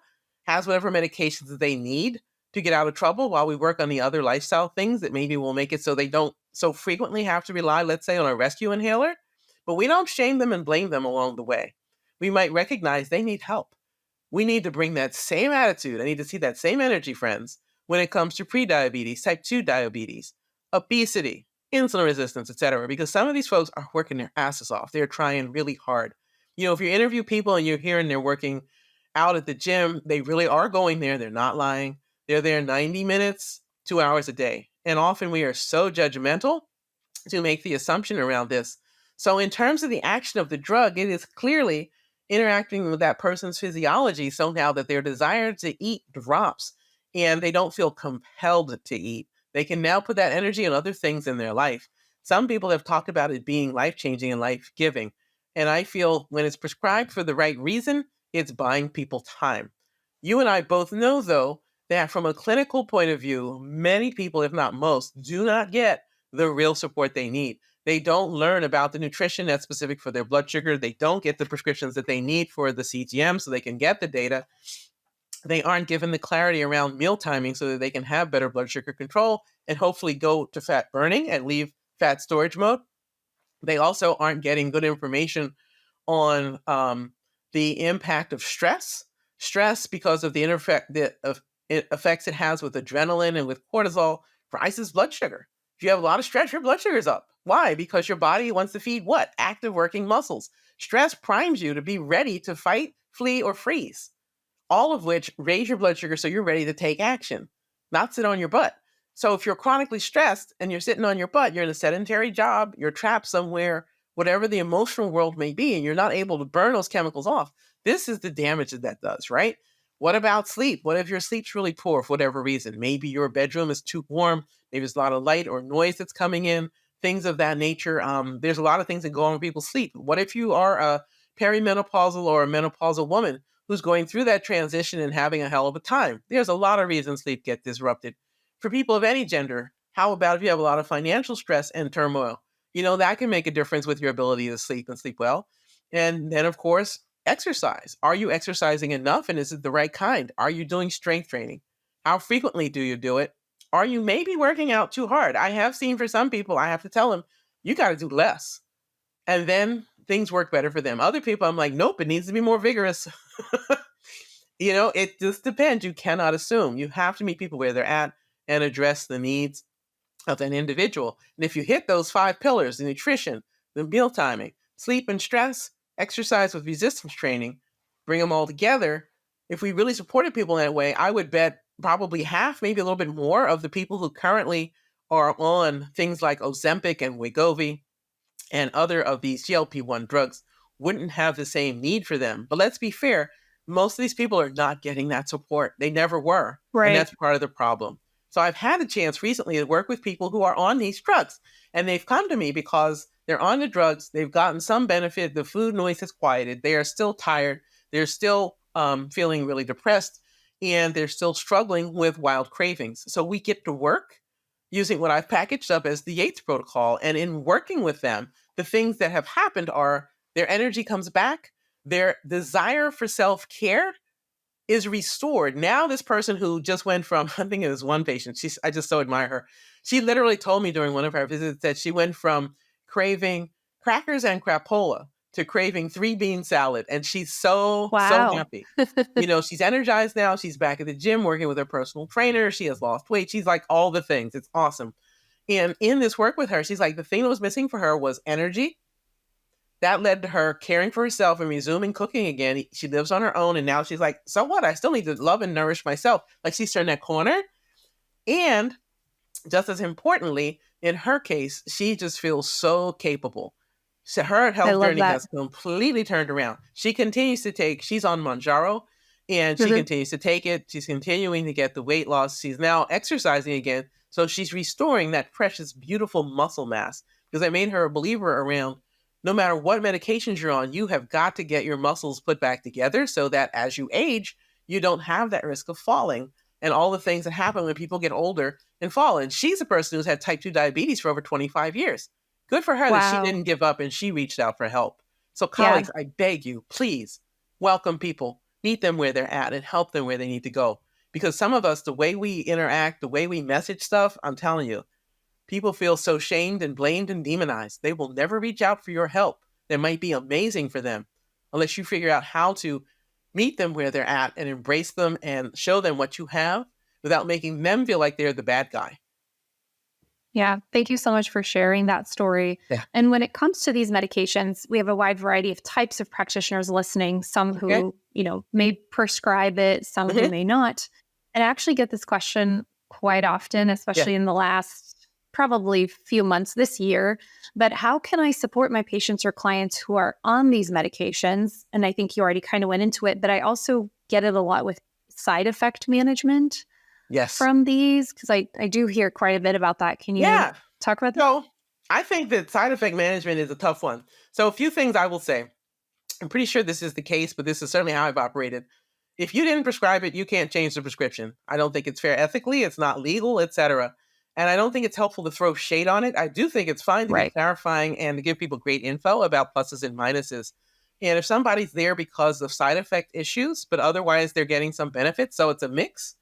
has whatever medications that they need to get out of trouble while we work on the other lifestyle things that maybe will make it so they don't so frequently have to rely, let's say, on a rescue inhaler. But we don't shame them and blame them along the way. We might recognize they need help. We need to bring that same attitude. I need to see that same energy, friends, when it comes to prediabetes, type 2 diabetes, obesity, insulin resistance, etc. Because some of these folks are working their asses off. They're trying really hard. If you interview people and you're hearing they're working out at the gym, they really are going there. They're not lying. They're there 90 minutes, 2 hours a day. And often we are so judgmental to make the assumption around this. So in terms of the action of the drug, it is clearly interacting with that person's physiology so now that their desire to eat drops and they don't feel compelled to eat. They can now put that energy on other things in their life. Some people have talked about it being life-changing and life-giving. And I feel when it's prescribed for the right reason, it's buying people time. You and I both know, though, that from a clinical point of view, many people, if not most, do not get the real support they need. They don't learn about the nutrition that's specific for their blood sugar. They don't get the prescriptions that they need for the CGM so they can get the data. They aren't given the clarity around meal timing so that they can have better blood sugar control and hopefully go to fat burning and leave fat storage mode. They also aren't getting good information on the impact of stress. Stress, because of the effects it has with adrenaline and with cortisol, rises blood sugar. If you have a lot of stress, your blood sugar is up. Why? Because your body wants to feed what? Active working muscles. Stress primes you to be ready to fight, flee, or freeze, all of which raise your blood sugar so you're ready to take action, not sit on your butt. So if you're chronically stressed and you're sitting on your butt, you're in a sedentary job, you're trapped somewhere, whatever the emotional world may be, and you're not able to burn those chemicals off, this is the damage that does, right? What about sleep? What if your sleep's really poor for whatever reason? Maybe your bedroom is too warm. Maybe there's a lot of light or noise that's coming in, things of that nature. There's a lot of things that go on with people's sleep. What if you are a perimenopausal or a menopausal woman who's going through that transition and having a hell of a time? There's a lot of reasons sleep gets disrupted. For people of any gender, how about if you have a lot of financial stress and turmoil? That can make a difference with your ability to sleep and sleep well. And then, of course, exercise. Are you exercising enough, and is it the right kind? Are you doing strength training? How frequently do you do it? Are you maybe working out too hard? I have seen for some people, I have to tell them, you got to do less. And then things work better for them. Other people, I'm like, nope, it needs to be more vigorous. It just depends. You cannot assume. You have to meet people where they're at and address the needs of an individual. And if you hit those 5 pillars, the nutrition, the meal timing, sleep and stress, exercise with resistance training, bring them all together. If we really supported people in that way, I would bet probably half, maybe a little bit more of the people who currently are on things like Ozempic and Wegovy and other of these GLP-1 drugs wouldn't have the same need for them. But let's be fair, most of these people are not getting that support. They never were. Right. And that's part of the problem. So I've had a chance recently to work with people who are on these drugs, and they've come to me because they're on the drugs. They've gotten some benefit. The food noise has quieted. They are still tired. They're still feeling really depressed, and they're still struggling with wild cravings. So we get to work using what I've packaged up as the Yates Protocol. And in working with them, the things that have happened are their energy comes back, their desire for self-care is restored. Now this person who just went from, I think it was one patient, I just so admire her. She literally told me during one of her visits that she went from craving crackers and crapola to craving 3-bean salad. And she's so happy. She's energized now. She's back at the gym working with her personal trainer. She has lost weight. She's like all the things. It's awesome. And in this work with her, she's like, the thing that was missing for her was energy. That led to her caring for herself and resuming cooking again. She lives on her own. And now she's like, so what? I still need to love and nourish myself. Like she's turned that corner. And just as importantly, in her case, she just feels so capable. So her health journey has completely turned around. She continues to she's on Mounjaro, and she continues to take it. She's continuing to get the weight loss. She's now exercising again. So she's restoring that precious, beautiful muscle mass, because I made her a believer around no matter what medications you're on, you have got to get your muscles put back together so that as you age, you don't have that risk of falling and all the things that happen when people get older and fall. And she's a person who's had type 2 diabetes for over 25 years. Good for her that she didn't give up and she reached out for help. So colleagues, I beg you, please welcome people, meet them where they're at and help them where they need to go. Because some of us, the way we interact, the way we message stuff, I'm telling you, people feel so shamed and blamed and demonized. They will never reach out for your help. That might be amazing for them unless you figure out how to meet them where they're at and embrace them and show them what you have without making them feel like they're the bad guy. Yeah. Thank you so much for sharing that story. Yeah. And when it comes to these medications, we have a wide variety of types of practitioners listening, some who, may prescribe it, some who may not. And I actually get this question quite often, especially in the last probably few months this year. But how can I support my patients or clients who are on these medications? And I think you already kind of went into it, but I also get it a lot with side effect management. Yes. From these, because I do hear quite a bit about that. Can you talk about that? So I think that side effect management is a tough one. So a few things I will say. I'm pretty sure this is the case, but this is certainly how I've operated. If you didn't prescribe it, you can't change the prescription. I don't think it's fair ethically. It's not legal, etc. And I don't think it's helpful to throw shade on it. I do think it's fine to be clarifying and to give people great info about pluses and minuses. And if somebody's there because of side effect issues, but otherwise they're getting some benefits, so it's a mix,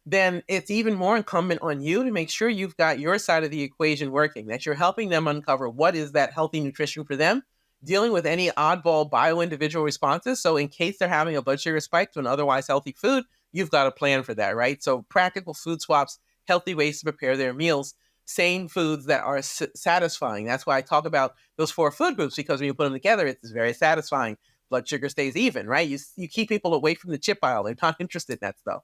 then it's even more incumbent on you to make sure you've got your side of the equation working, that you're helping them uncover what is that healthy nutrition for them, dealing with any oddball bio-individual responses. So in case they're having a blood sugar spike to an otherwise healthy food, you've got a plan for that, right? So practical food swaps, healthy ways to prepare their meals, sane foods that are satisfying. That's why I talk about those 4 food groups, because when you put them together, it's very satisfying. Blood sugar stays even, right? You keep people away from the chip aisle. They're not interested in that stuff.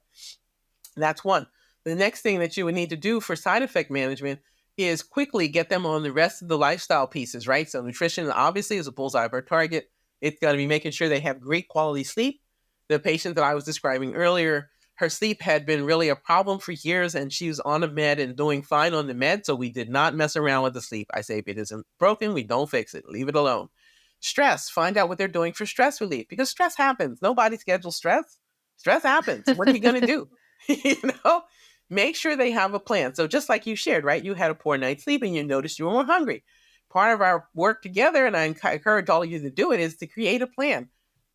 That's one. The next thing that you would need to do for side effect management is quickly get them on the rest of the lifestyle pieces, right? So nutrition obviously is a bullseye of our target. It's got to be making sure they have great quality sleep. The patient that I was describing earlier, her sleep had been really a problem for years, and she was on a med and doing fine on the med. So we did not mess around with the sleep. I say if it isn't broken, we don't fix it. Leave it alone. Stress, find out what they're doing for stress relief, because stress happens. Nobody schedules stress. Stress happens. What are you going to do? you know, make sure they have a plan. So just like you shared, right? You had a poor night's sleep and you noticed you were more hungry. Part of our work together, and I encourage all of you to do it, is to create a plan.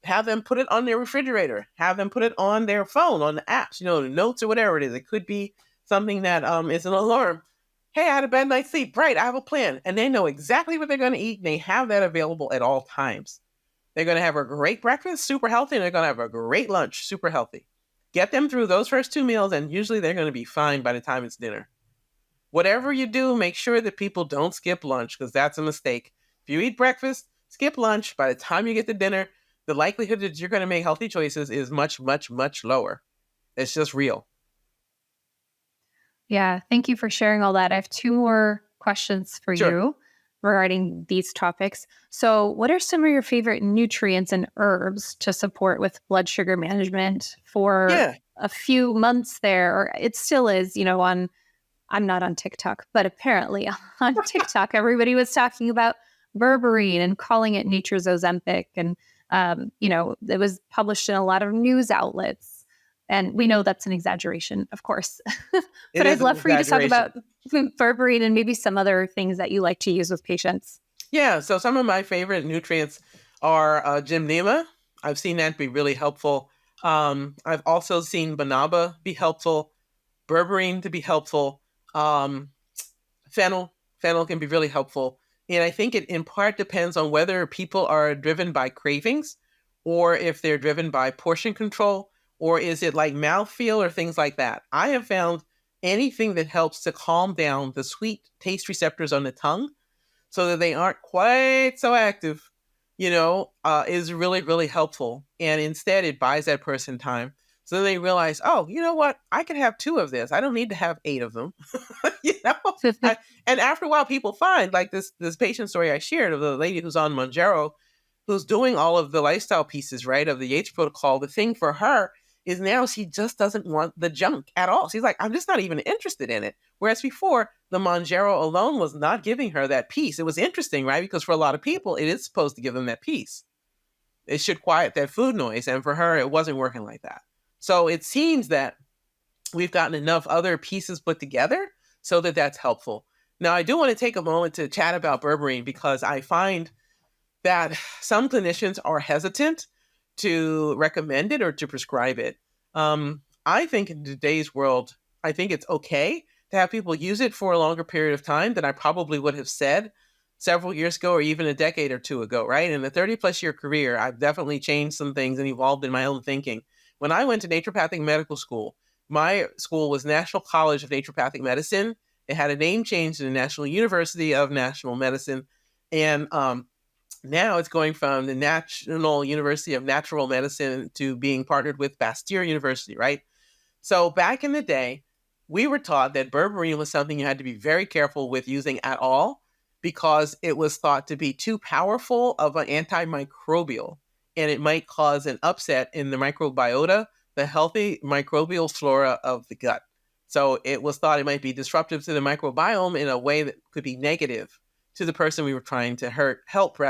Have them put it on their refrigerator. Have them put it on their phone, on the apps, the notes or whatever it is. It could be something that is an alarm. Hey, I had a bad night's sleep. Right, I have a plan. And they know exactly what they're going to eat. And they have that available at all times. They're going to have a great breakfast, super healthy, and they're going to have a great lunch, super healthy. Get them through those first 2 meals, and usually they're going to be fine by the time it's dinner. Whatever you do, make sure that people don't skip lunch, because that's a mistake. If you eat breakfast, skip lunch, by the time you get to dinner, the likelihood that you're going to make healthy choices is much, much, much lower. It's just real. Yeah, thank you for sharing all that. I have 2 more questions for Sure. you regarding these topics. So, what are some of your favorite nutrients and herbs to support with blood sugar management for Yeah. a few months there? Or it still is, I'm not on TikTok, but apparently on TikTok, everybody was talking about berberine and calling it nature's Ozempic. And, it was published in a lot of news outlets. And we know that's an exaggeration, of course. But I'd love for you to talk about berberine and maybe some other things that you like to use with patients. Yeah, so some of my favorite nutrients are gymnema. I've seen that be really helpful. I've also seen banaba be helpful, berberine to be helpful, fennel. Fennel can be really helpful. And I think it in part depends on whether people are driven by cravings or if they're driven by portion control, or is it like mouthfeel or things like that. I have found anything that helps to calm down the sweet taste receptors on the tongue so that they aren't quite so active, is really, really helpful. And instead, it buys that person time. So they realize, oh, you know what? I can have 2 of this. I don't need to have 8 of them. And after a while, people find, like this patient story I shared of the lady who's on Mounjaro, who's doing all of the lifestyle pieces, right, of the Yates Protocol. The thing for her is now she just doesn't want the junk at all. She's like, I'm just not even interested in it. Whereas before, the Mounjaro alone was not giving her that peace. It was interesting, right? Because for a lot of people, it is supposed to give them that peace. It should quiet that food noise. And for her, it wasn't working like that. So it seems that we've gotten enough other pieces put together so that that's helpful. Now, I do want to take a moment to chat about berberine, because I find that some clinicians are hesitant to recommend it or to prescribe it. I think in today's world, I think it's okay to have people use it for a longer period of time than I probably would have said several years ago or even a decade or 2 ago, right? In a 30-plus year career, I've definitely changed some things and evolved in my own thinking. When I went to naturopathic medical school, my school was National College of Naturopathic Medicine. It had a name change to the National University of National Medicine. And now it's going from the National University of Natural Medicine to being partnered with Bastyr University, right? So back in the day, we were taught that berberine was something you had to be very careful with using at all, because it was thought to be too powerful of an antimicrobial, and it might cause an upset in the microbiota, the healthy microbial flora of the gut. So it was thought it might be disruptive to the microbiome in a way that could be negative to the person we were trying to help,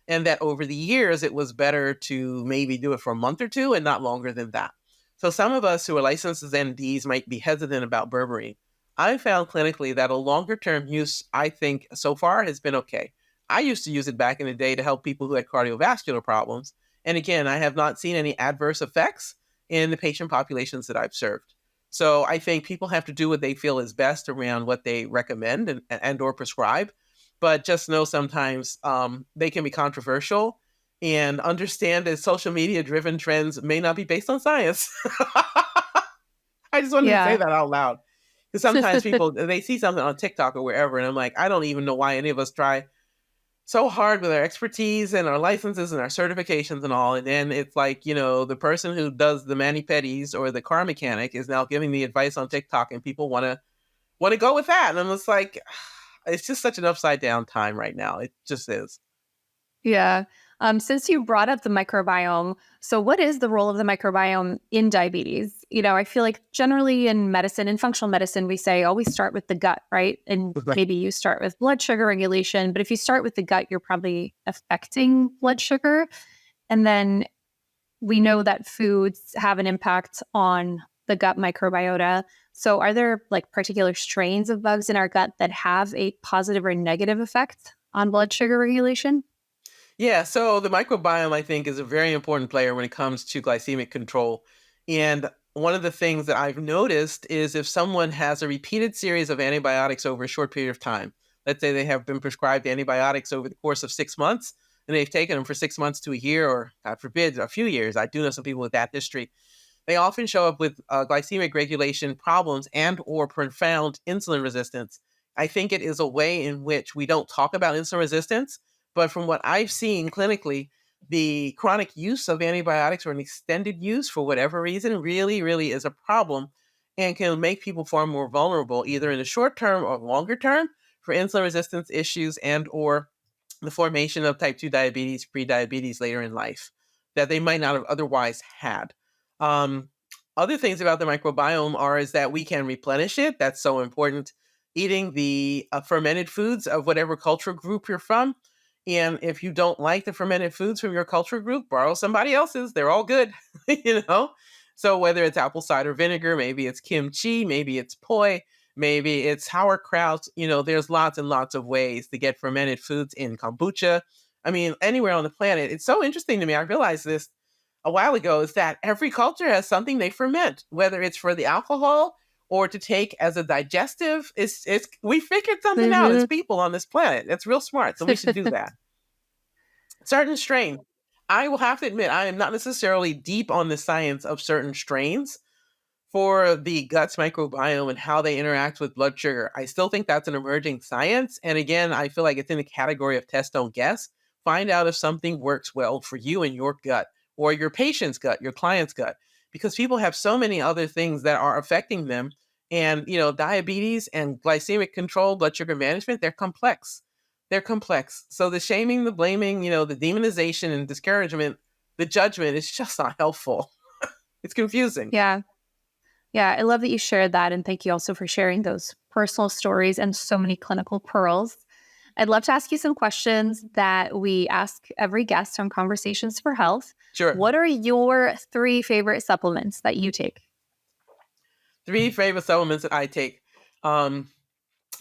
and that over the years, it was better to maybe do it for a month or 2 and not longer than that. So some of us who are licensed as NDs might be hesitant about berberine. I found clinically that a longer-term use, I think, so far has been okay. I used to use it back in the day to help people who had cardiovascular problems. And again, I have not seen any adverse effects in the patient populations that I've served. So I think people have to do what they feel is best around what they recommend and or prescribe. But just know sometimes they can be controversial, and understand that social media driven trends may not be based on science. I just wanted to say that out loud. Because sometimes people, they see something on TikTok or wherever, and I'm like, I don't even know why any of us try so hard with our expertise and our licenses and our certifications and all. And then it's like, the person who does the mani-pedis or the car mechanic is now giving me advice on TikTok, and people want to go with that. And I'm just like, it's just such an upside down time right now. It just is. Yeah. Since you brought up the microbiome, so what is the role of the microbiome in diabetes? I feel like generally in medicine, in functional medicine, we say always start with the gut, right? And Right. maybe you start with blood sugar regulation, but if you start with the gut, you're probably affecting blood sugar. And then we know that foods have an impact on the gut microbiota. So are there like particular strains of bugs in our gut that have a positive or negative effect on blood sugar regulation? Yeah, so the microbiome, I think, is a very important player when it comes to glycemic control. And one of the things that I've noticed is if someone has a repeated series of antibiotics over a short period of time, let's say they have been prescribed antibiotics over the course of 6 months, and they've taken them for 6 months to a year, or God forbid, a few years. I do know some people with that history. They often show up with glycemic regulation problems and or profound insulin resistance. I think it is a way in which we don't talk about insulin resistance, but from what I've seen clinically, the chronic use of antibiotics or an extended use for whatever reason really, really is a problem and can make people far more vulnerable, either in the short term or longer term, for insulin resistance issues and or the formation of type 2 diabetes, pre-diabetes later in life that they might not have otherwise had. Um, Other things about the microbiome is that we can replenish it. That's so important. Eating the fermented foods of whatever cultural group you're from. And if you don't like the fermented foods from your cultural group, borrow somebody else's. They're all good, you know? So whether it's apple cider vinegar, maybe it's kimchi, maybe it's poi, maybe it's sauerkraut, there's lots and lots of ways to get fermented foods in kombucha. I mean, anywhere on the planet. It's so interesting to me. I realized this a while ago is that every culture has something they ferment, whether it's for the alcohol or to take as a digestive. It's we figured something out as Mhm. people on this planet. It's real smart, so we should do that. Certain strain. I will have to admit, I am not necessarily deep on the science of certain strains for the gut's microbiome and how they interact with blood sugar. I still think that's an emerging science. And again, I feel like it's in the category of test, don't guess. Find out if something works well for you and your gut or your patient's gut, your client's gut, because people have so many other things that are affecting them. And, diabetes and glycemic control, blood sugar management, they're complex. They're complex. So the shaming, the blaming, the demonization and discouragement, the judgment is just not helpful. It's confusing. Yeah. Yeah. I love that you shared that. And thank you also for sharing those personal stories and so many clinical pearls. I'd love to ask you some questions that we ask every guest on Conversations for Health. Sure. What are your 3 favorite supplements that you take? 3 favorite supplements that I take. Um,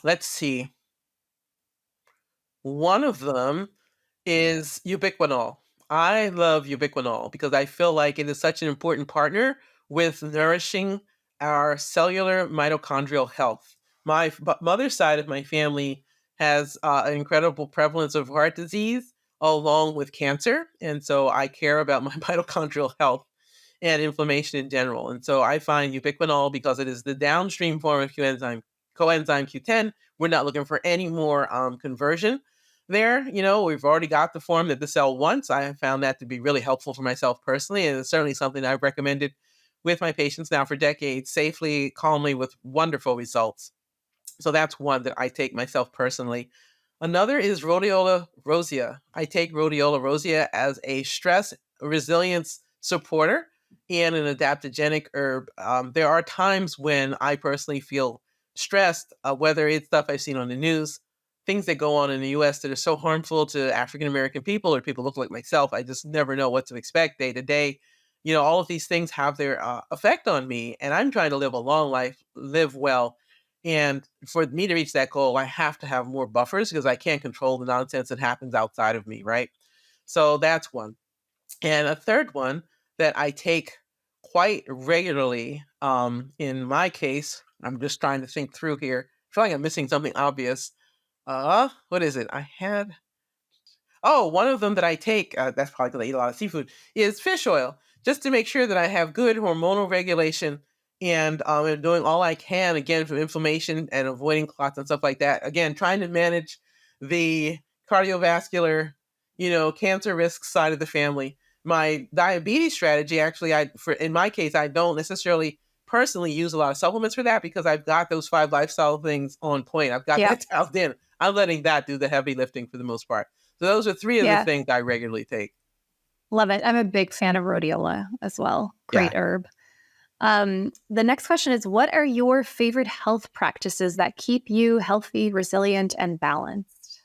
let's see. One of them is ubiquinol. I love ubiquinol because I feel like it is such an important partner with nourishing our cellular mitochondrial health. My mother's side of my family has an incredible prevalence of heart disease along with cancer. And so I care about my mitochondrial health and inflammation in general. And so I find ubiquinol, because it is the downstream form of coenzyme Q10. We're not looking for any more conversion there. We've already got the form that the cell wants. I have found that to be really helpful for myself personally, and it's certainly something I've recommended with my patients now for decades, safely, calmly, with wonderful results. So that's one that I take myself personally. Another is rhodiola rosea. I take rhodiola rosea as a stress resilience supporter and an adaptogenic herb. There are times when I personally feel stressed, whether it's stuff I've seen on the news, things that go on in the US that are so harmful to African American people or people who look like myself. I just never know what to expect day to day. All of these things have their effect on me, and I'm trying to live a long life, live well. And for me to reach that goal, I have to have more buffers because I can't control the nonsense that happens outside of me, right? So that's one. And a third one that I take quite regularly, in my case, I'm just trying to think through here. I feel like I'm missing something obvious. What is it? One of them that I take, that's probably because I eat a lot of seafood, is fish oil, just to make sure that I have good hormonal regulation and am doing all I can, again, for inflammation and avoiding clots and stuff like that. Again, trying to manage the cardiovascular, cancer risk side of the family. My diabetes strategy, actually, in my case, I don't necessarily personally use a lot of supplements for that because I've got those 5 lifestyle things on point. I've got Yeah. that dialed in. I'm letting that do the heavy lifting for the most part. So those are 3 of the Yeah. things I regularly take. Love it. I'm a big fan of rhodiola as well. Great herb. The next question is, what are your favorite health practices that keep you healthy, resilient, and balanced?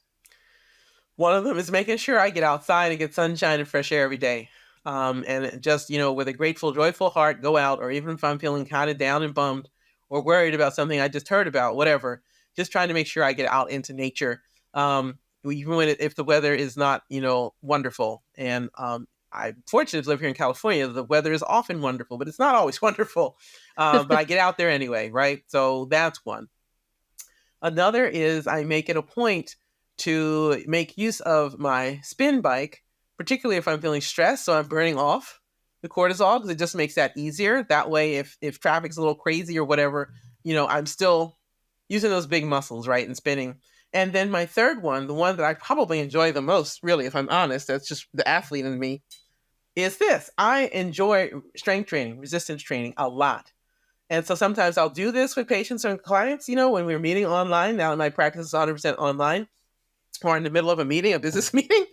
One of them is making sure I get outside and get sunshine and fresh air every day. And just, with a grateful, joyful heart, go out, or even if I'm feeling kind of down and bummed or worried about something I just heard about, whatever, just trying to make sure I get out into nature. Even if the weather is not, wonderful. And I'm fortunate to live here in California. The weather is often wonderful, but it's not always wonderful. But I get out there anyway, right? So that's one. Another is I make it a point to make use of my spin bike, particularly if I'm feeling stressed. So I'm burning off the cortisol because it just makes that easier. That way, if traffic's a little crazy or whatever, I'm still using those big muscles, right, and spinning. And then my third one, the one that I probably enjoy the most, really, if I'm honest, that's just the athlete in me, is this. I enjoy strength training, resistance training a lot. And so sometimes I'll do this with patients and clients, when we're meeting online. Now my practice is 100% online, or in the middle of a meeting, a business meeting.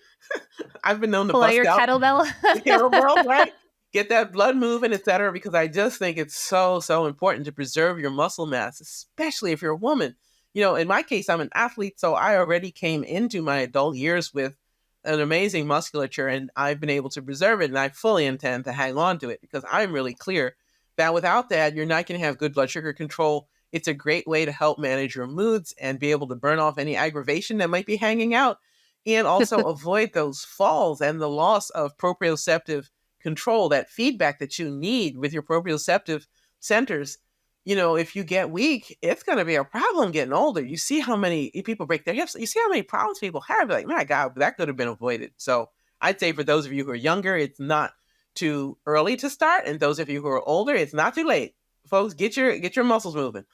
I've been known to Pull out bust your out kettlebell. the kettlebell, right? Get that blood moving, et cetera, because I just think it's so, so important to preserve your muscle mass, especially if you're a woman. In my case, I'm an athlete, so I already came into my adult years with an amazing musculature, and I've been able to preserve it, and I fully intend to hang on to it because I'm really clear that without that, you're not going to have good blood sugar control. It's a great way to help manage your moods and be able to burn off any aggravation that might be hanging out, and also avoid those falls and the loss of proprioceptive control, that feedback that you need with your proprioceptive centers. If you get weak, it's going to be a problem getting older. You see how many people break their hips. You see how many problems people have. You're like, my God, that could have been avoided. So I'd say for those of you who are younger, it's not too early to start. And those of you who are older, it's not too late. Folks, get your muscles moving.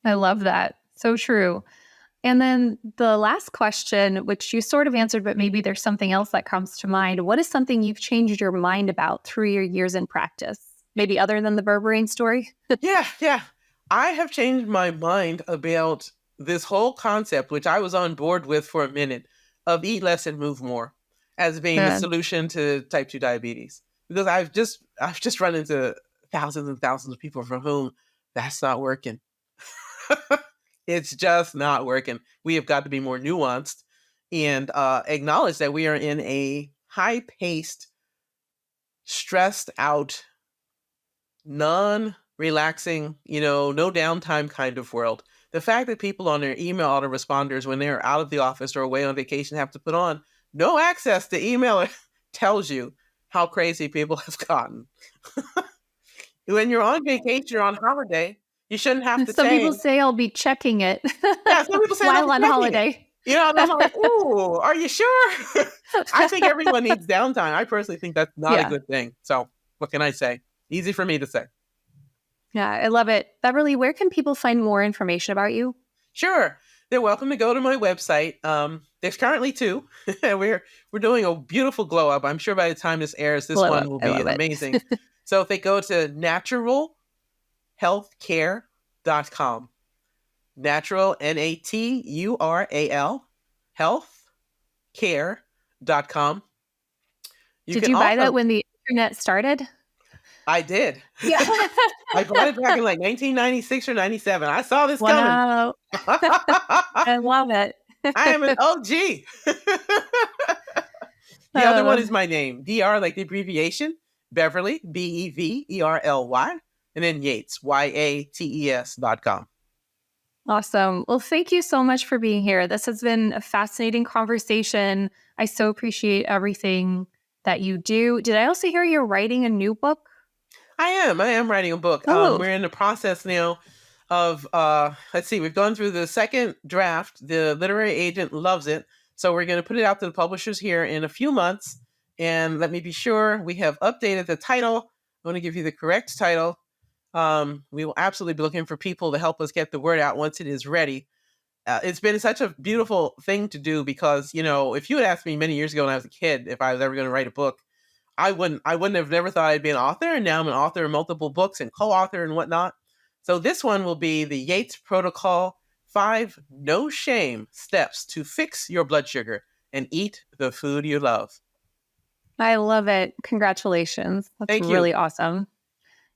I love that. So true. And then the last question, which you sort of answered, but maybe there's something else that comes to mind. What is something you've changed your mind about through your years in practice? Maybe other than the berberine story? Yeah. I have changed my mind about this whole concept, which I was on board with for a minute, of eat less and move more as being the solution to type 2 diabetes. Because I've just run into thousands and thousands of people for whom that's not working. It's just not working. We have got to be more nuanced and acknowledge that we are in a high-paced, stressed out, non-relaxing, no downtime kind of world. The fact that people on their email autoresponders, when they're out of the office or away on vacation, have to put on no access to email tells you how crazy people have gotten. When you're on vacation, you're on holiday, you shouldn't have to Some say. people say I'll be checking it. Yeah, some people say while on holiday. And I'm like, ooh, are you sure? I think everyone needs downtime. I personally think that's not a good thing. So what can I say? Easy for me to say. Yeah, I love it. Beverly, where can people find more information about you? Sure. They're welcome to go to my website. There's currently 2. We're doing a beautiful glow up. I'm sure by the time this airs, this one will be amazing. So if they go to naturalhealthcare.com, natural, Natural, healthcare.com. Did you buy that when the internet started? I did. Yeah. I bought it back in like 1996 or 97. I saw this coming. I love it. I am an OG. The other one is my name. DR, like the abbreviation. Beverly, Beverly, and then Yates, Yates.com. Awesome. Well, thank you so much for being here. This has been a fascinating conversation. I so appreciate everything that you do. Did I also hear you're writing a new book? I am writing a book. We're in the process now of, let's see, we've gone through the second draft. The literary agent loves it. So we're going to put it out to the publishers here in a few months. And let me be sure we have updated the title. I want to give you the correct title. We will absolutely be looking for people to help us get the word out once it is ready. it's been such a beautiful thing to do because, if you had asked me many years ago when I was a kid if I was ever going to write a book, I wouldn't have never thought I'd be an author. And now I'm an author of multiple books and co-author and whatnot. So this one will be the Yates Protocol, 5 no shame steps to fix your blood sugar and eat the food you love. I love it. Congratulations. That's really awesome.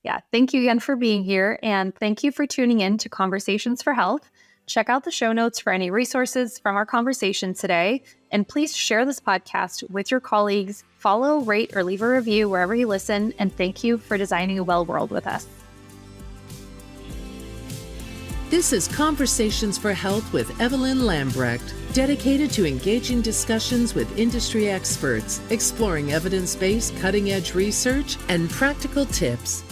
Yeah. Thank you again for being here. And thank you for tuning in to Conversations for Health. Check out the show notes for any resources from our conversation today. And please share this podcast with your colleagues. Follow, rate, or leave a review wherever you listen. And thank you for designing a well world with us. This is Conversations for Health with Evelyn Lambrecht, dedicated to engaging discussions with industry experts, exploring evidence-based cutting-edge research and practical tips.